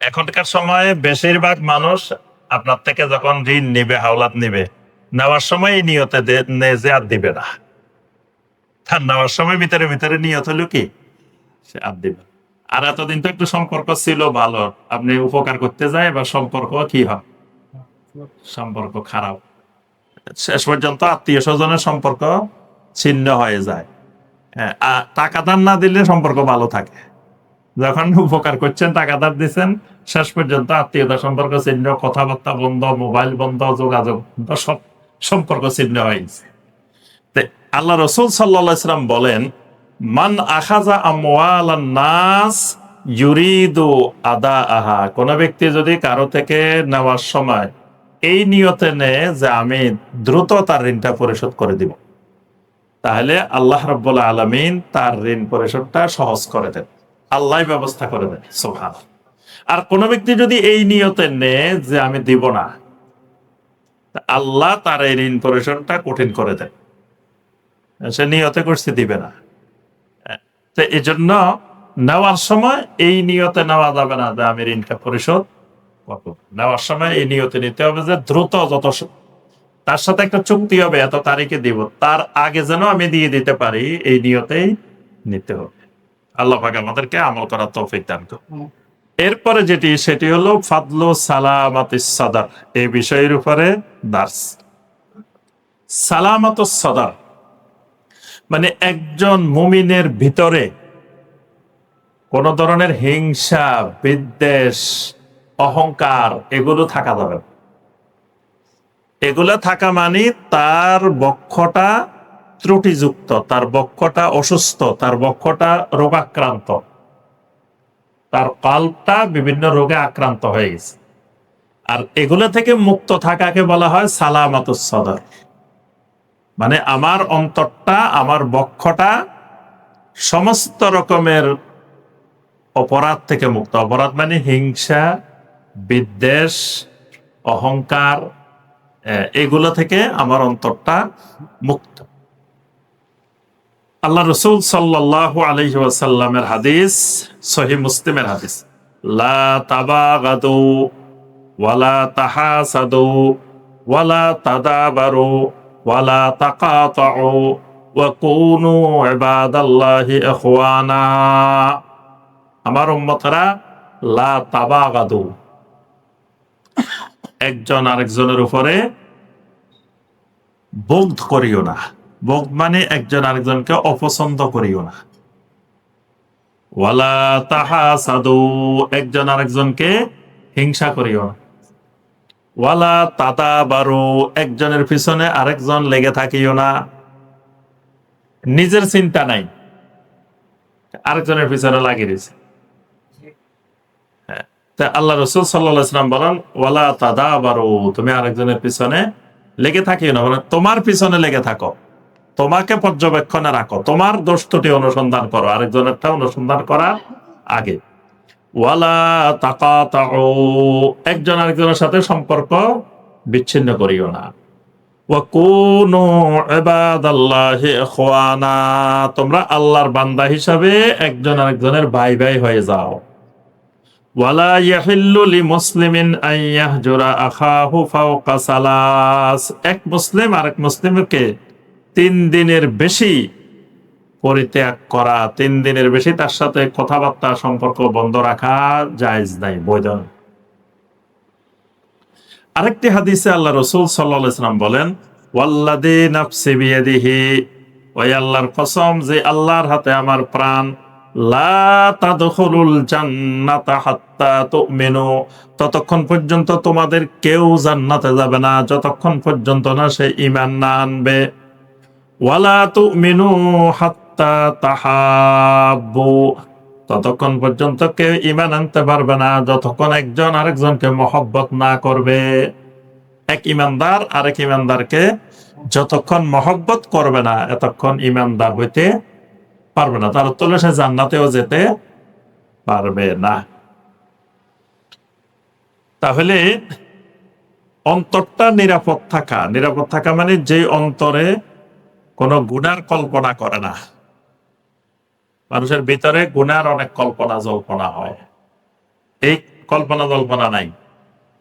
এখনকার সময়ে বেশিরভাগ মানুষ আপনার থেকে যখন ঋণ নিবে, হাওলাত নিবে, নেওয়ার সময় এই নিয়তে যে আর দিবে না। তার নেওয়ার সময় ভিতরে ভিতরে নিয়ত হলো কি সে আর দিবে। আর এতদিন তো একটু সম্পর্ক ছিল ভালো, আপনি উপকার করতে যায়, এবার সম্পর্ক কি হয়, সম্পর্ক খারাপ, শেষ পর্যন্ত আত্মীয় স্বজনের সম্পর্ক ছিন্ন হয়ে যায়। হ্যাঁ, টাকা দান না দিলে সম্পর্ক ভালো থাকে, যখন উপকার করছেন টাকা দান দিচ্ছেন, শেষ পর্যন্ত আত্মীয়তা সম্পর্ক ছিন্ন, কথাবার্তা বন্ধ, মোবাইল বন্ধ, যোগাযোগ বন্ধ, সব সম্পর্ক ছিন্ন হয়ে গেছে। আল্লাহ রসুল সাল্লাল্লাহু আলাইহি ওয়াসাল্লাম বলেন, মান আখাযা আমওয়ালান নাস ইউরিদু আদাআহা। কোন ব্যক্তি যদি কারো থেকে নেওয়ার সময় এই নিয়তে নেয় যে আমি দ্রুত তার ঋণটা পরিশোধ করে দিব, তাহলে আল্লাহ রাব্বুল আলামিন তার ঋণ পরিশোধটা সহজ করে দেন, আল্লাহ ব্যবস্থা করে দেন। সুবহানাল্লাহ। আর কোন ব্যক্তি যদি এই নিয়তে নেয় যে আমি দিব না, আল্লাহ তার এই ঋণ পরিশোধটা কঠিন করে দেন, সে নিয়তে করছে দিবে না। তো এই জন্য নেওয়ার সময় এই নিয়তে নেওয়া যাবে না যে আমি ঋণটা পরিশোধ করব। নেওয়ার সময় এই নিয়তে নিতে হবে যে দ্রুত, যত তার সাথে একটা চুক্তি হবে এত তারিখে দিব, তার আগে যেন আমি দিয়ে দিতে পারি, এই নিয়তেই নিতে হবে। আল্লাহ পাক আমাদেরকে আমল করার তৌফিক দান করুন। এরপরে সেটি হলো ফাদলু সালামাতিস সাদর, এই বিষয়ের উপরে দার্স। সালামাতুস সাদর মানে একজন মুমিনের ভিতরে কোন ধরনের হিংসা, বিদ্বেষ, অহংকার এগুলো থাকা যাবে না। এগুলো থাকা মানে তার বক্ষটা ত্রুটিযুক্ত, তার বক্ষটা অসুস্থ, তার বক্ষটা রোগাক্রান্ত, তার কল্পটা বিভিন্ন রোগে আক্রান্ত হয়ে গেছে। আর এগুলো থেকে মুক্ত থাকাকে বলা হয় সালামাতুস সদর। মানে আমার অন্তরটা, আমার বক্ষটা সমস্ত রকমের অপরাধ থেকে মুক্ত। অপরাধ মানে হিংসা, বিদ্বেষ, অহংকার, এগুলো থেকে আমার অন্তরটা মুক্ত। আল্লাহ রসুল সাল্লাল্লাহু আলাইহি ওয়াসাল্লামের হাদিস, সহিহ মুসলিমের হাদিস, লা তাবাগাদু ওয়ালা তাহাসাদু ওয়ালা তাদাবারু ওয়ালা তাকাতাউ ওয়া কুনু ইবাদাল্লাহি ইখওয়ানা। আমার উম্মতরা লা তাবাগাদু, একজন আরেকজনের উপরে বগদ করিও না। বগদ মানে একজন আরেকজনকে অপছন্দ করিও না। ওয়ালা তাহাসাদু, একজন আরেকজনকে হিংসা করিও না। ওয়ালা তাদাবারু, একজনের পিছনে আরেকজন লেগে থাকিও না। নিজের চিন্তা নাই, আরেকজনের পিছনে লাগিয়ে দিয়েছে। আল্লাহ রসুল সাল্লাল্লাহু আলাইহি ওয়াসাল্লাম বলেন, ওয়ালা তাদাবারু, তুমি আরেকজনের পিছনে লেগে থাকিও না, মানে তোমার পিছনে লেগে থাকো, তোমাকে পর্যবেক্ষণে রাখো, তোমার দোষ ত্রুটি অনুসন্ধান করো, আরেকজনেরটা অনুসন্ধান করার আগে। ওয়ালা তাকাতাউ, একজন আরেকজনের সাথে সম্পর্ক বিচ্ছিন্ন করিও না। ওয়া কুনু ইবাদাল্লাহি ইখওয়ানা, তোমরা আল্লাহর বান্দা হিসাবে একজন আরেকজনের ভাই ভাই হয়ে যাও। ওয়ালা ইয়াহিল্লু লিমুসলিমিন আন ইয়াহজুরা আখাহু ফাওকা সালাস। এক মুসলিম আরেক মুসলিমকে 3 দিনের বেশি পরিত্যাগ করা, 3 দিনের বেশি তার সাথে কথাবার্তা সম্পর্ক বন্ধ রাখা জায়েজ নাই, বৈধ নয়। আরেকটি হাদিসে আল্লাহ রাসূল সাল্লাল্লাহু আলাইহি ওয়াসাল্লাম বলেন, ওয়াল্লাযী নাফসি বিয়াদিহি, ওই আল্লাহর কসম যে আল্লাহর হাতে আমার প্রাণ, লা তাদখুলুল জান্নাতা হাত্তা তুমিনু, ততক্ষণ পর্যন্ত তোমাদের কেউ জান্নাতে যাবে না যতক্ষণ পর্যন্ত না সে ঈমান না আনবে। ওয়ালা তুমিনু হাত্তা তাহাব্বু, ততক্ষণ পর্যন্ত কেউ ঈমান আনতে পারবে না যতক্ষণ একজন আরেকজনকে মহব্বত না করবে। এক ঈমানদার আরেক ঈমানদারকে যতক্ষণ মহব্বত করবে না এতক্ষণ ঈমানদার হইতে পারবে না, তার তলে সে জান্নাতেও যেতে পারবে না। তাহলে অন্তরটা নিরাপদ থাকা, নিরাপদ থাকা মানে যে অন্তরে কোনো গুনার কল্পনা করে না। মানুষের ভিতরে গুনার অনেক কল্পনা জল্পনা হয়, এই কল্পনা জল্পনা নাই।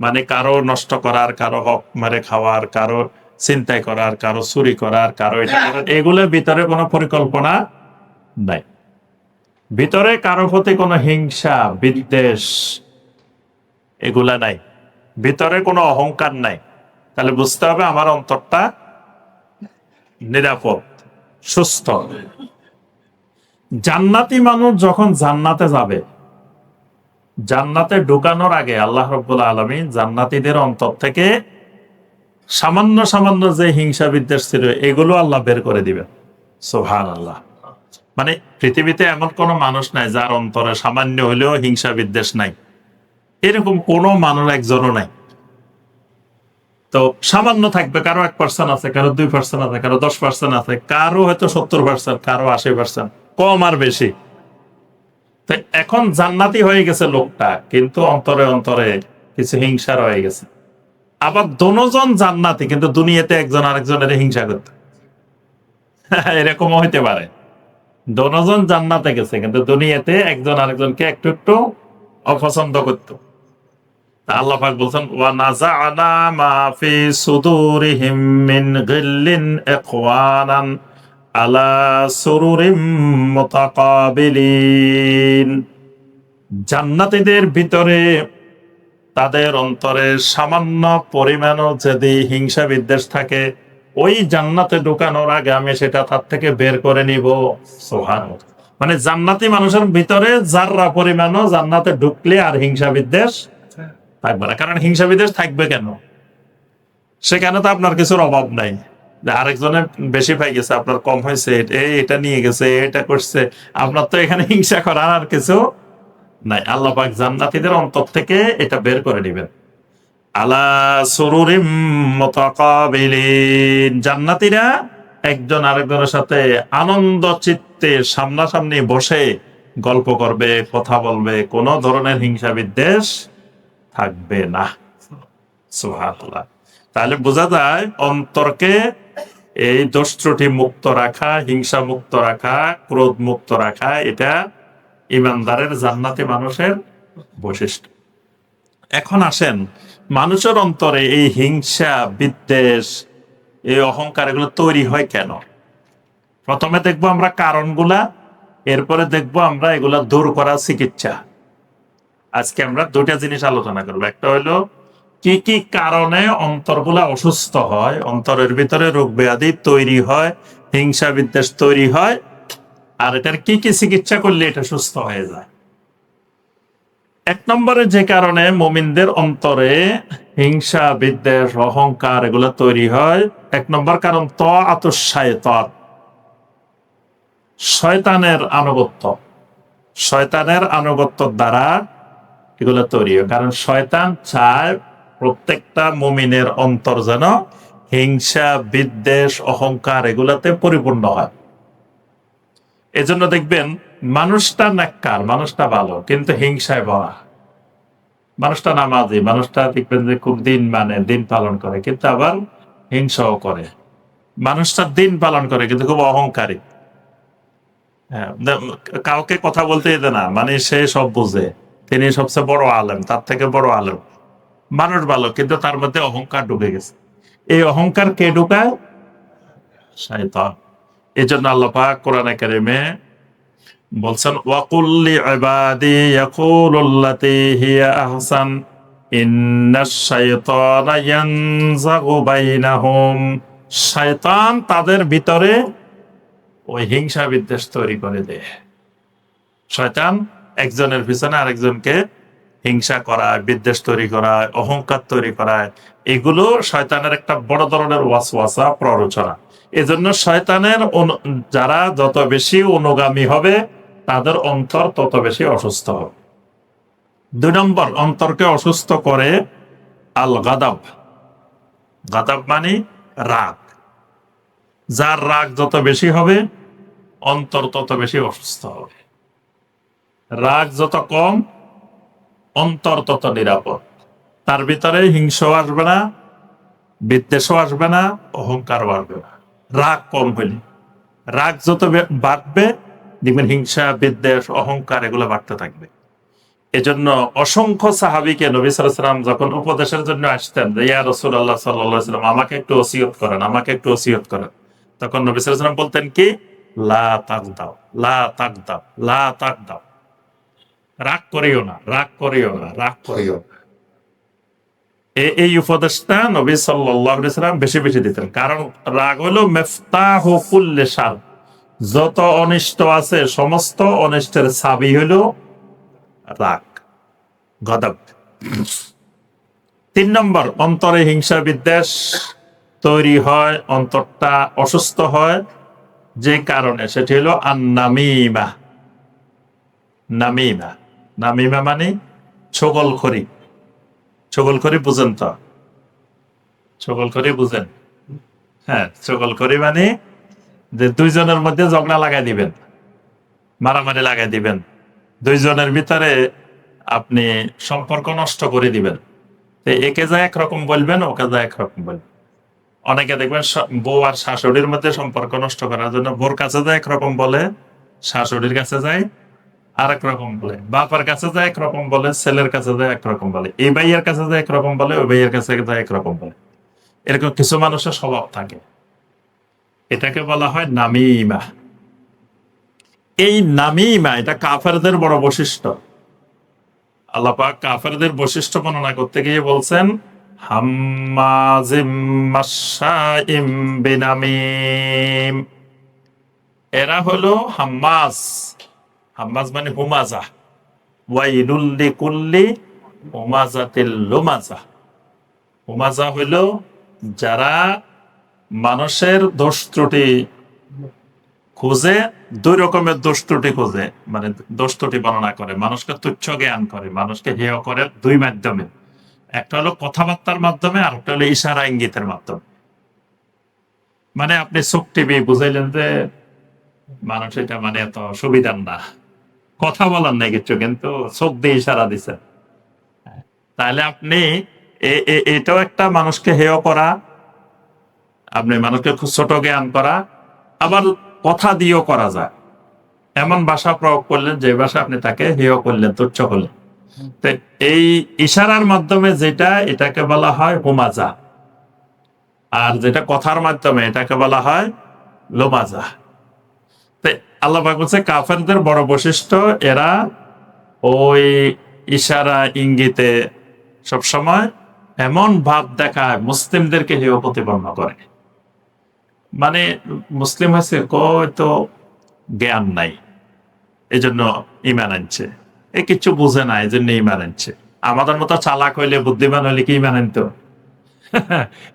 মানে কারো নষ্ট করার, কারো হক মেরে খাওয়ার, কারো ছিনতাই করার, কারো চুরি করার, কারো এটা করার, এগুলোর ভিতরে কোনো পরিকল্পনা নাই। ভিতরে কারো প্রতি কোনো হিংসা বিদ্বেষ এগুলা নাই, ভিতরে কোনো অহংকার নাই। তাহলে বুঝতে হবে আমার অন্তরটা নিরাপদ, সুস্থ। জান্নাতি মানুষ যখন জান্নাতে যাবে, জান্নাতে ঢুকানোর আগে আল্লাহ রাব্বুল আলামিন জান্নাতীদের অন্তর থেকে সামান্য সামান্য যে হিংসা বিদ্বেষ ছিল এগুলো আল্লাহ বের করে দিবেন। সুবহানাল্লাহ। মানে পৃথিবীতে এমন কোন মানুষ নাই যার অন্তরে সামান্য হলেও হিংসা বিদ্বেষ নাই, এরকম কোন মানুষ একজনও নাই। তো সামান্য থাকবে, কারো 1% আছে, কারো 2% আছে, কারো 10% আছে, কারো হয়তো 70%, কারো 80%, কম আর বেশি। তো এখন জান্নাতি হয়ে গেছে লোকটা, কিন্তু অন্তরে অন্তরে কিছু হিংসা রয়ে গেছে। আবার দোনোজন জান্নাতি কিন্তু দুনিয়াতে একজন আরেকজনের হিংসা করতে, এরকমও হইতে পারে। দোনোজন জান্নাতে গেছে কিন্তু দুনিয়াতে একজন আরেকজনকে একটু একটু অপছন্দ করতো। আল্লাহ পাক বলছেন, ওয়া নাযা'না মা ফি সুদুরিহিম মিন গিল্লিন ইখওয়ানান আলা সুরুরিম মুতাকাবিলিন। জান্নাতীদের ভিতরে তাদের অন্তরে সামান্য পরিমাণও যদি হিংসা বিদ্বেষ থাকে, ওই জান্নাতে ঢুকানোর আগে আমি সেটা তার থেকে বের করে নিব। সুবহানাল্লাহ। মানে জান্নাতি মানুষের ভিতরে যাররা পরিমাণও জান্নাতে ঢুকলে আর হিংসা বিদ্বেষ থাকবে না। কারণ হিংসা বিদ্বেষ থাকবে কেন? সেখানে তো আপনার কিছুর অভাব নাই, যে আরেকজনের বেশি পাই গেছে, আপনার কম হয়েছে, এটা নিয়ে গেছে, এটা করছে, আপনার তো এখানে হিংসা করার আর কিছু নাই। আল্লাহ পাক জান্নাতীদের অন্তর থেকে এটা বের করে দিবেন। আলা সুরুরিম মুতাকাবিলিন, জান্নাতীরা একজন আরেকজনের সাথে আনন্দ চিত্তে সামনাসামনি বসে গল্প করবে, কথা বলবে, কোন ধরনের হিংসা বিদ্বেষ থাকবে না। সুবহানাল্লাহ। তাহলে বোঝা যায় অন্তরকে এই দোষ ত্রুটি মুক্ত রাখা, হিংসা মুক্ত রাখা, ক্রোধ মুক্ত রাখা, এটা ইমানদারের জান্নাতি মানুষের বৈশিষ্ট্য। এখন আসেন, মানুষের অন্তরে এই হিংসা বিদ্বেষ, এই অহংকার এগুলো তৈরি হয় কেন? প্রথমে দেখবো আমরা কারণগুলা, এরপরে দেখবো আমরা এগুলা দূর করার চিকিৎসা। আজকে আমরা দুটা জিনিস আলোচনা করবো। একটা হলো কি কি কারণে অন্তরগুলা অসুস্থ হয়, অন্তরের ভিতরে রোগ ব্যাধি তৈরি হয়, হিংসা বিদ্বেষ তৈরি হয়, আর এটার কি কি চিকিৎসা করলে এটা সুস্থ হয়ে যায়। 1 নম্বরে যে কারণে মুমিনদের অন্তরে হিংসা বিদ্বেষ অহংকার এগুলো তৈরি হয়, 1 নম্বর কারণ তাআতুশ শায়তান, শয়তানের আনুগত্য। শয়তানের আনুগত্যর দ্বারা এগুলো তৈরি হয়। কারণ শয়তান চায় প্রত্যেকটা মুমিনের অন্তর যেন হিংসা বিদ্বেষ অহংকার এগুলাতে পরিপূর্ণ হয়। এজন্য দেখবেন মানুষটা নেককার, মানুষটা ভালো, কিন্তু হিংসায় ভরা। মানুষটা নামাজি, মানুষটা দেখবেন যে খুব দিন মানে দিন পালন করে, কিন্তু আবার হিংসাও করে। মানুষটা দিন পালন করে কিন্তু খুব অহংকারী। হ্যাঁ, কাউকে কথা বলতে যেতে না, মানে সে সব বুঝে, তিনি সবচেয়ে বড় আলেম, তার থেকে বড় আলেম, মানুষ ভালো, কিন্তু তার মধ্যে অহংকার ঢুকে গেছে। এই অহংকার কে ঢুকায়? শয়তান। এই জন্য আল্লাহ পাক কোরআনে কারিমে বলছেন, ওয়াকুল্লি ইবাদি ইয়াকুলুল্লাতী হিয়া আহসান ইন্নাশ শাইতানা ইয়ানজাগু বাইনাহুম। শয়তান তাদের ভিতরে ওই হিংসা বিদ্বেষ তৈরি করে দেয়। শয়তান একজনের পিছনে আরেকজনকে হিংসা করায়, বিদ্বেষ তৈরি করায়, অহংকার তৈরি করায়। এগুলো শয়তানের একটা বড় ধরনের ওয়াসওয়াসা, প্ররোচনা। এজন্য শয়তানের যারা যত বেশি অনুগামী হবে, তাদের অন্তর তত বেশি অসুস্থ হবে। 2 নম্বর অন্তরকে অসুস্থ করে আল গাদাব। গাদাব মানে রাগ। যার রাগ যত বেশি হবে, অন্তর তত বেশি অসুস্থ হবে। রাগ যত কম, অন্তর তত নিরাপদ। তার ভিতরে হিংসাও আসবে না, বিদ্বেষও আসবে না, অহংকারও আসবে না। রাগ কম হইলে, রাগ যত বাড়বে, দেখবেন হিংসা, বিদ্বেষ, অহংকার এগুলো বাড়তে থাকবে। এজন্য অসংখ্য সাহাবীকে নবী সাল্লাল্লাহু আলাইহি ওয়াসাল্লাম যখন উপদেশের জন্য আসতেন, যে ইয়া রাসূলুল্লাহ সাল্লাল্লাহু আলাইহি ওয়াসাল্লাম আমাকে একটু ওসিয়ত করেন, আমাকে একটু ওসিয়ত করেন, তখন নবী সাল্লাল্লাহু আলাইহি ওয়াসাল্লাম বলতেন কি, লা তাগদাব, লা তাগদাব, লা তাগদাব। রাগ করিও না, রাগ করিও না, রাগ করিও না। এই উপদেশটা নবী সাল্লাল্লাহু আলাইহি ওয়াসাল্লাম বেশি বেশি দিতেন। কারণ রাগ হলো মিফতাহু কুল্লি শার। যত অনিষ্ট আছে, সমস্ত অনিষ্টের চাবি হলো রাগ, গদব। 3 নম্বর, অন্তরে হিংসা বিদ্বেষ তৈরি হয়, অন্তরটা অসুস্থ হয় যে কারণে, সেটি হলো আন-নামিমা। নামিমা, নামিমা মানে ছগলখড়ি। ছগলখড়ি বুঝেন তো? ছগলখড়ি বুঝেন? হ্যাঁ, ছগলখড়ি মানে যে দুইজনের মধ্যে ঝগড়া লাগাই দিবেন, মারামারি লাগাই দিবেন, দুইজনের ভিতরে আপনি সম্পর্ক নষ্ট করে দিবেন। একে যা একরকম বলবেন, ওকে যা একরকম বলবেন। অনেকে দেখবেন বউ আর শাশুড়ির মধ্যে সম্পর্ক নষ্ট করার জন্য বউর কাছে যায় একরকম বলে, শাশুড়ির কাছে যায় আরেক রকম বলে, বাবার কাছে যায় একরকম বলে, ছেলের কাছে যায় একরকম বলে, এই ভাইয়ের কাছে যায় একরকম বলে, ওই ভাইয়ের কাছে যায় একরকম বলে। এরকম কিছু মানুষের স্বভাব থাকে, এটাকে বলা হয় নামিমা। এই নামিমা, এটা কাফেরদের বড় বৈশিষ্ট্য। আল্লাহ পাক কাফেরদের বৈশিষ্ট্য বর্ণনা করতে গিয়ে বলছেন, হাম্মাজিম মাশাইম বিনামিম। এরা হলো হাম্মাজ। হাম্মাজ মানে হুমাজা। ওয়াইলুল লিকুল্লি হুমাজাতিল লুমাজা। হুমাজা হইল যারা মানুষের দোষ ত্রুটি খুঁজে, 2 রকমের দোষ ত্রুটি খুঁজে, মানে দোষ ত্রুটি বর্ণনা করে, মানুষকে তুচ্ছ জ্ঞান করে, মানুষকে হেয় করে 2 মাধ্যমে। একটা হলো কথাবার্তার মাধ্যমে, আর একটা হলো ইশারা ইঙ্গিতের মাধ্যমে। মানে আপনি চোখ টিভি বুঝাইলেন যে মানুষ এটা মানে এত সুবিধার না, কথা বলার নাই কিছু, কিন্তু চোখ দিয়ে ইশারা দিছে, তাহলে আপনি এটাও একটা মানুষকে হেয় করা, আপনি মানুষকে খুব ছোট জ্ঞান করা। আবার কথা দিয়েও করা যায়, এমন ভাষা প্রয়োগ করলেন যে ভাষা আপনি তাকে হেয় করলেন, তুচ্ছ করলেন। তো এই ইশারার মাধ্যমে যেটা, এটাকে বলা হয় হুমাজা, আর যেটা কথার মাধ্যমে, এটাকে বলা হয় লোমাজা। তো আল্লাহ পাক বলছে কাফেরদের বড় বৈশিষ্ট্য, এরা ওই ইশারা ইঙ্গিতে সবসময় এমন ভাব দেখায়, মুসলিমদেরকে হেয় প্রতিপন্ন করে। মানে মুসলিম হয়েছে, কই তো জ্ঞান নাই, এই জন্য ইমান আনছে, এ কিছু বুঝে না, এই জন্য ইমান আনছে। আমাদের মতো চালাক হইলে, বুদ্ধিমান হইলে কি ইমান আনতো?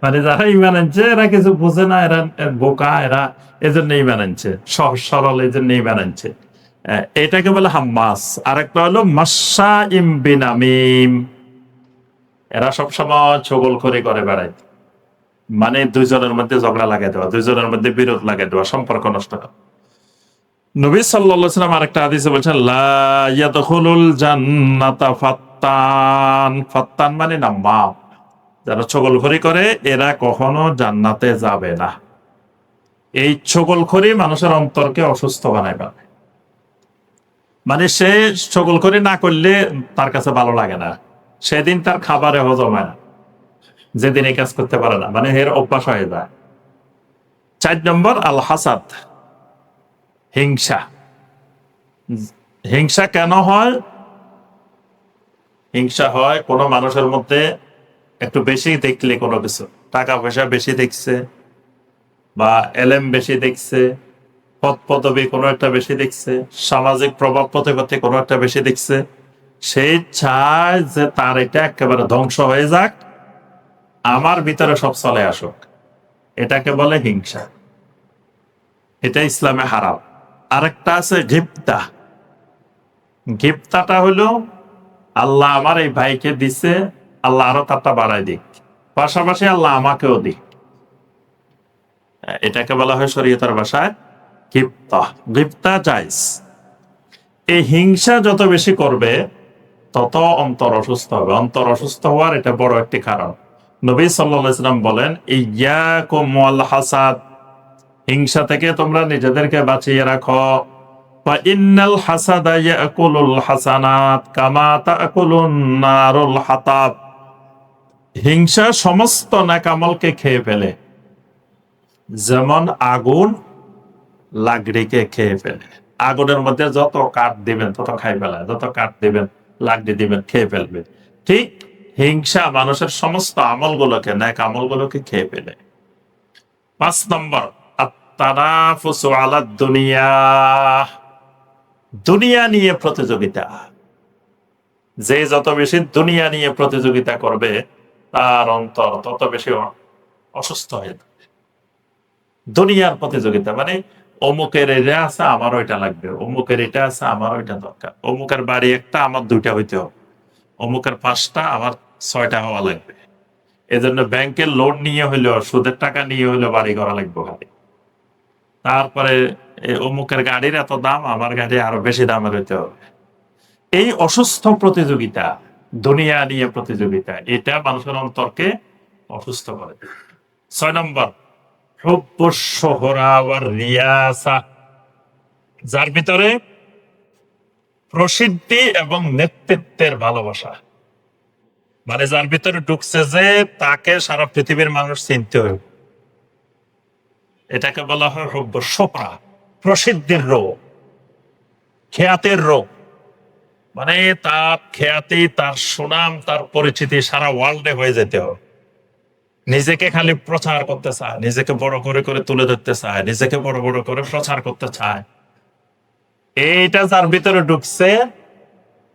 মানে যারা ইমান আনছে এরা কিছু বুঝে না, এরা বোকা, এরা এজন্য ইমান আনছে, সহজ সরল, এই জন্য ইমান আনছে। এটাকে বলে হাম্মাস। আরেকটা হলো মাশাইম বিনামিম। এরা সবসময় ছগলখড়ি করে বেড়ায়, মানে 2 জনের মধ্যে ঝগড়া লাগাই দেওয়া, 2 জনের মধ্যে বিরোধ লাগাই দেওয়া, সম্পর্ক নষ্ট করা। নবী সাল্লাল্লাহু আলাইহি ওয়াসাল্লাম আরেকটা হাদিসে বলেছেন, লা ইয়াদখুলুল জান্নাতা ফাত্তান। ফাত্তান মানে নাম্মাম। যারা ছগলখড়ি করে, এরা কখনো জান্নাতে যাবে না। এই ছগলখড়ি মানুষের অন্তরকে অসুস্থ বানায় ফেলে। মানে সে স্ট্রাগল করে না করলে তার কাছে ভালো লাগে না, সেদিন তার খাবারে হজম হয় না, যেদিন এই কাজ করতে পারে না, মানে এর অভ্যাস হয়ে যায়। 4 নম্বর আল হাসাদ, হিংসা। হিংসা কেন হয়? হিংসা হয় কোনো মানুষের মধ্যে একটু বেশি দেখলে, কোনো কিছু টাকা পয়সা বেশি দেখছে বা এলেম বেশি দেখছে, পদ পদবি কোনো একটা বেশি দেখছে, সামাজিক প্রভাব প্রতিপত্তি কোনো একটা বেশি দেখছে, সেই চায় যে তার এটা একেবারে ধ্বংস হয়ে যাক, আমার ভিতরে সব চলে আসুক। এটাকে বলে হিংসা। এটা ইসলামে হারাম। আরেকটা আছে গিবতা। গিবতাটা হলো আল্লাহ আমার এই ভাইকে দিছে, আল্লাহ আরো তারটা বাড়াই দিক, পাশাপাশি আল্লাহ আমাকেও দিক। এটাকে বলা হয় শরীয়তের ভাষায় গিবতা। গিবতা জায়েজ। এই হিংসা যত বেশি করবে তত অন্তর অসুস্থ হবে। অন্তর অসুস্থ হওয়ার এটা বড় একটি কারণ। নবী সাল্লাল্লাহু আলাইহি ওয়াসাল্লাম বলেন, ইয়াকুম ওয়াল হাসাদ, হিংসা থেকে তোমরা নিজেদেরকে বাঁচিয়ে রাখো। ওয়া ইন্নাল হাসাদা ইয়াকুলুল হাসানাত কামা তাকুলুন নারুল হাতাব। হিংসা সমস্ত নেকামলকে খেয়ে ফেলে, যেমন আগুন লাকড়িকে খেয়ে ফেলে। আগুনের মধ্যে যত কাঠ দিবেন তত খাই ফেলায়, যত কাঠ দিবেন লাকড়ি দিবেন খেয়ে ফেলবে। ঠিক হিংসা মানুষের সমস্ত আমলগুলোকে, নেক আমলগুলোকে খেয়ে ফেলে। 5 নম্বর আত-তানাফুসু আলাদ দুনিয়া, দুনিয়া নিয়ে প্রতিযোগিতা। যে যত বেশি দুনিয়া নিয়ে প্রতিযোগিতা করবে তার অন্তর তত বেশি অসুস্থ হয়ে যাবে। দুনিয়ার প্রতিযোগিতা মানে অমুকের এটা আছে আমার ওইটা লাগবে, অমুকের এটা আছে আমার ওইটা দরকার, অমুকের বাড়ি একটা আমার 2টা হইতে হবে, অমুকের 5টা আমার 6টা হওয়া লাগবে। এজন্য ব্যাংকের লোন নিয়ে হইলেও, সুদের টাকা নিয়ে হইলেও বাড়ি করা লাগবে খালি। তারপরে অমুকের গাড়ির এত দাম, আমার গাড়ি আরো বেশি দামের হইতে হবে। এই অসুস্থ প্রতিযোগিতা, দুনিয়া নিয়ে প্রতিযোগিতা, এটা মানুষের অন্তরকে অসুস্থ করে। 6 নম্বর হুব্বুশ শুহরা ওয়ার রিয়াসা, যার ভিতরে প্রসিদ্ধি এবং নেতৃত্বের ভালোবাসা। মানে যার ভিতরে ঢুকছে যে তাকে সারা পৃথিবীর মানুষ চিনতে হবে, এটাকে বলা হয় হুব্বুশ শুহরা, প্রসিদ্ধির রোগ, খ্যাতের রোগ। মানে তার খ্যাতি, তার সুনাম, তার পরিচিতি সারা ওয়ার্ল্ডে হয়ে যেতে হবে। নিজেকে খালি প্রচার করতে চায়, নিজেকে বড় করে করে তুলে ধরতে চায়, নিজেকে বড় বড় করে প্রচার করতে চায়। এইটা যার ভিতরে ঢুকছে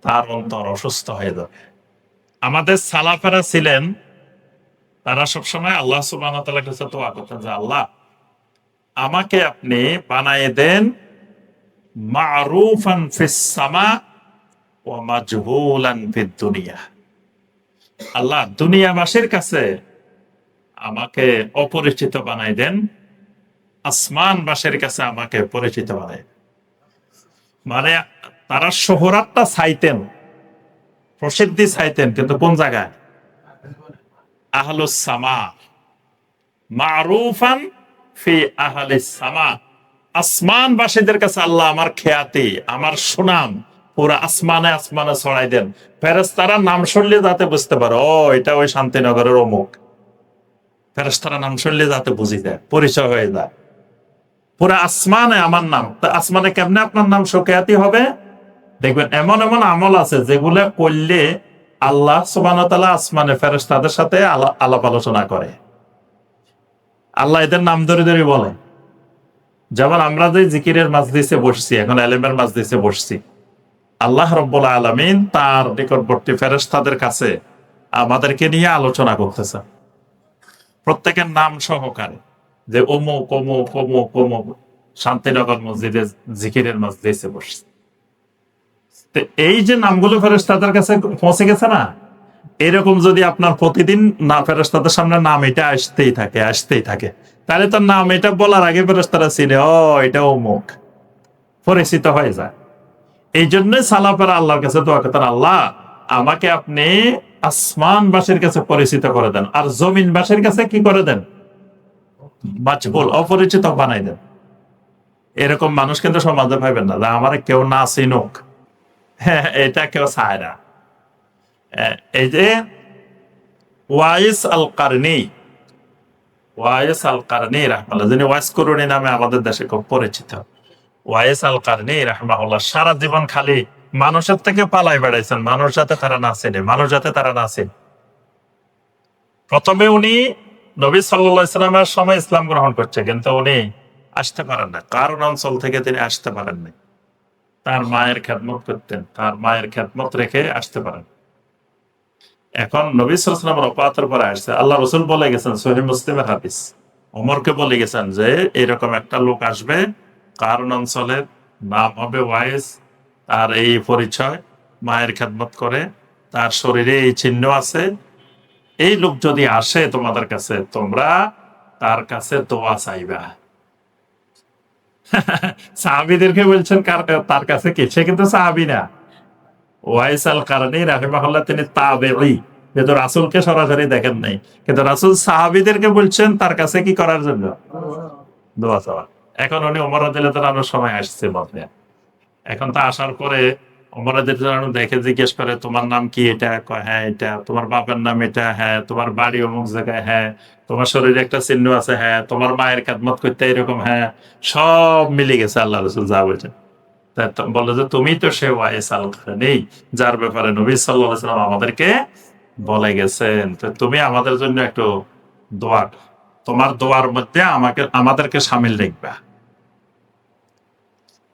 তার অন্তর অসুস্থ হয়ে যাবে। আমাদের সালাফেরা ছিলেন, তারা সবসময় আল্লাহ সুবহানাহু ওয়া তাআলার কাছে দোয়া করতেন যে আল্লাহ আমাকে আপনি বানায়ে দেন মারুফান ফিস সামা ওয়া মাজহুলান ফিদ দুনিয়া। আল্লাহ দুনিয়াবাসীর কাছে আমাকে অপরিচিত বানাই দেন, আসমানবাসীর কাছে আমাকে পরিচিত বানাই। মানে তারা শোহরাতটা চাইতেন, প্রসিদ্ধি চাইতেন, কিন্তু কোন জায়গায়? আহলুস সামা, মারুফান ফি আহলিস সামা। আসমানবাসীদের কাছে আল্লাহ আমার খ্যাতি, আমার সুনাম পুরো আসমানে আসমানে ছড়াই দেন। ফেরেশতারা নাম শুনলে যাতে বুঝতে পারে, ও এটা ওই শান্তিনগরের অমুক। ফেরেশতারা নাম শুনলে যাতে বুঝি যায়, পরিচয় হয়ে যায়। পুরা আসমানে আমার নাম। তা আসমানে কেমনে আপনার নাম সুখ্যাতি হবে? দেখবেন এমন এমন আমল আছে যেগুলো করলে আল্লাহ সুবহানাহু ওয়া তাআলা আসমানে ফেরেশতাদের সাথে আলাপ আলোচনা করে। আল্লাহ এদের নাম ধরে ধরে বলে। যেমন আমরা যে জিকিরের মাজলিসে বসছি, এখন এলেমের মাজলিসে বসছি, আল্লাহ রাব্বুল আলামিন তার নিকটবর্তী ফেরেশতাদের কাছে আমাদেরকে নিয়ে আলোচনা করতেছে, প্রত্যেকের নাম সহকারে, যে অমুক অমুক অমুক অমুক শান্তিনগর মসজিদে জিকিরের মাজলিসে বসছে। এই যে নামগুলো ফেরেশতাদের কাছে পৌঁছে গেছে না, এরকম যদি আপনার প্রতিদিন না ফেরেশতাদের সামনে নাম এটা আসতেই থাকে, তাহলে তার নাম এটা বলার আগে ফেরেশতারা চিনে, ও এটা অমুক, পরিচিত হয়ে যায়। এই জন্যই সালাফেরা আল্লাহর কাছে দোয়া করতেন, আল্লাহ আমাকে আপনি আসমানবাসীর কাছে পরিচিত করে দেন, আর জমিনবাসীর কাছে কি করে দেন? মাজহুল, অপরিচিত বানাই দেন। এরকম মানুষ কিন্তু সমাজে পাইবেন না, আমার কেউ না চিনুক, হ্যাঁ, এটা কেউ চায় না। এই যে ওয়াইস আল কারনি, ওয়াইস আল কারনি রাহমাল্লাহ, যিনি ওয়াইস কুরুনি নামে আমাদের দেশে খুব পরিচিত। ওয়াইস আল কারনি রাহমাহুল্লাহ সারা জীবন খালি মানুষের থেকে পালাই বেড়াইছেন, মানুষ যাতে তারা না চেনে, মানুষ যাতে তারা না চেনে। প্রথমে উনি নবী সাল্লাল্লাহু আলাইহি সাল্লামের সময় ইসলাম গ্রহণ করছে, কিন্তু উনি আসতে পারেন না, কারণ অঞ্চল থেকে তিনি আসতে পারেন নাই। তার মায়ের খেদমত করতেন, তার মায়ের খেদমত রেখে আসতে পারেন। এখন নবী সাল্লাল্লাহু আলাইহি সাল্লামের ওফাতের পরে আসছে, আল্লাহ রাসূল বলে গেছেন, সহিহ মুসলিমের হাদিস, ওমরকে বলে গেছেন যে এরকম একটা লোক আসবে, কারণ অঞ্চলের, নাম হবে ওয়াইস, তার এই পরিচয়, মায়ের খেদমত করে, তার শরীরে এই চিহ্ন আছে। এই লোক যদি আসে তোমাদের কাছে, তোমরা তার কাছে দোয়া চাইবা। সাহাবীদেরকে বলছেন তার কাছে কি? সে কিন্তু সাহাবী না। ওয়াইস আল কারনি রাহিমাহুল্লাহ তিনি তাবেঈ, কিন্তু রাসূলকে সরাসরি দেখেন নাই, কিন্তু রাসূল সাহাবীদেরকে বলছেন তার কাছে কি করার জন্য? দোয়া চাওয়া। এখন উনি ওমর রাদিয়াল্লাহু তাআলার সময় আসছে মধ্যে। এখন তা আসার পরে ওমর রাদিয়াল্লাহু তাআলা দেখে জিজ্ঞেস করে, তোমার নাম কি? এটা কয় হ্যাঁ এটা। তোমার বাবার নাম এটা? হ্যাঁ। তোমার বাড়ি অমুক জায়গায়? হ্যাঁ। তোমার শরীরে একটা চিহ্ন আছে? হ্যাঁ। তোমার মায়ের খেদমত করতে এরকম? হ্যাঁ। সব মিলে গেছে আল্লাহ রাসূল যা বলছেন। বললো যে তুমি তো সে ওয়াইস আল কারনি যার ব্যাপারে নবী সাল্লাল্লাহু আলাইহি ওয়াসাল্লাম আমাদেরকে বলে গেছেন, তো তুমি আমাদের জন্য একটু দোয়া, তোমার দোয়ার মধ্যে আমাদেরকে শামিল রাখবা।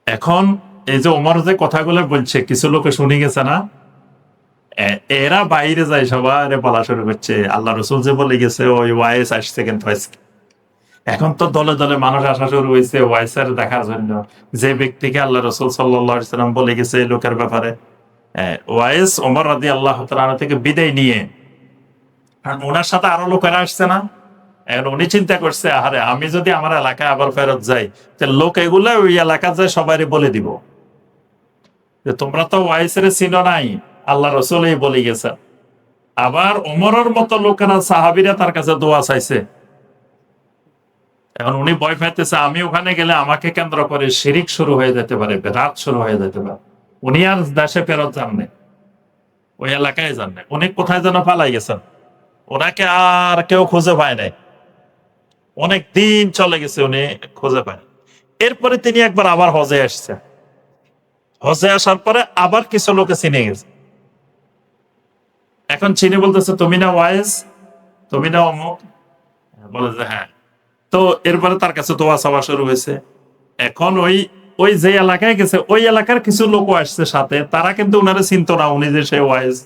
এখন এই যে ওমর যে কথাগুলো বলছে, কিছু লোকে শুনে গেছে না, এরা বাইরে যায় সবার বলা শুরু করছে, আল্লাহ রসুল যে বলে গেছে ওই ওয়াইস আসছে, কিন্তু এখন তো দলে দলে মানুষ আসা শুরু হয়েছে ওয়াইসের দেখার জন্য, যে ব্যক্তিকে আল্লাহ রসুল সাল্লাল্লাহু আলাইহি সাল্লাম বলে গেছে এই লোকের ব্যাপারে। ওয়াইস ওমর রাদিয়াল্লাহু তাআলা আনহু থেকে বিদায় নিয়ে, কারণ ওনার সাথে আরো লোকেরা আসছে না, এখন উনি চিন্তা করছে, আরে আমি যদি আমার এলাকায় আবার ফেরত যাই, তাহলে লোক এগুলা ওই এলাকা যায় সবাই বলে দিব যে তোমরা তো ওয়াইসের চিনো নাই, আল্লাহ রসুল এই বলে গেছে। আবার ওমরের মতো লোকেরা সাহাবীরা তার কাছে দোয়া চাইছে। এখন উনি ভয় পাইতেছে, আমি ওখানে গেলে আমাকে কেন্দ্র করে শিরিক শুরু হয়ে যেতে পারে, বেদাত শুরু হয়ে যেতে পারে। উনি আর দেশে ফেরত যান নাই, ওই এলাকায় যান নাই, উনি কোথায় যেন পালাই গেছেন, ওনাকে আর কেউ খুঁজে পায় নাই। অনেক দিন চলে গেছে, উনি খুঁজে পায়। এরপরে তিনি একবার আবার হজে আসছে, হজে আসার পরে আবার কিছু লোকে চিনে গেছে। এখন চিনি বলতেছে, তুমি না ওয়াইস, তুমি না অমুক? বলে যে হ্যাঁ। তো এরপরে তার কাছে দোয়া চাওয়া শুরু হয়েছে। এখন ওই ওই যে এলাকায় গেছে, ওই এলাকার কিছু লোকও আসছে সাথে, তারা কিন্তু উনারে চিনতো না, উনি যে সে ওয়াইস।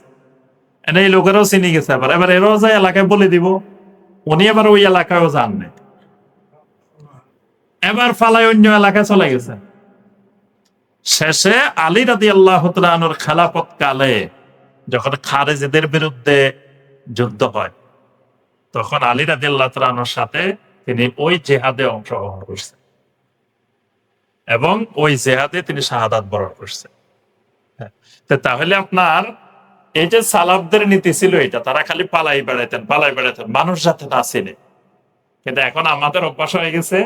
এই লোকেরাও চিনে গেছে। আবার এবার এরাও যায় এলাকায় বলে দিব, উনি এবার ওই এলাকায়ও যান নাই, এবার ফালাই অন্য এলাকায় চলে গেছে। শেষে আলী রাদিয়াল্লাহু তাআলা আনহুর খেলাফত কালে যখন খারেজিদের বিরুদ্ধে যুদ্ধ হয়, তখন আলী রাদিয়াল্লাহু তাআলা আনহুর সাথে তিনি ওই জেহাদে অংশগ্রহণ করছেন এবং ওই জেহাদে তিনি শাহাদাত বরণ করছেন। তাহলে আপনার এই যে সালাফদের নীতি ছিল এটা, তারা খালি পালাই বেড়াইতেন, পালাই বেড়াইতেন, মানুষ যাতে না চিনে। কিন্তু এখন আমাদের অভ্যাস হয়ে গেছে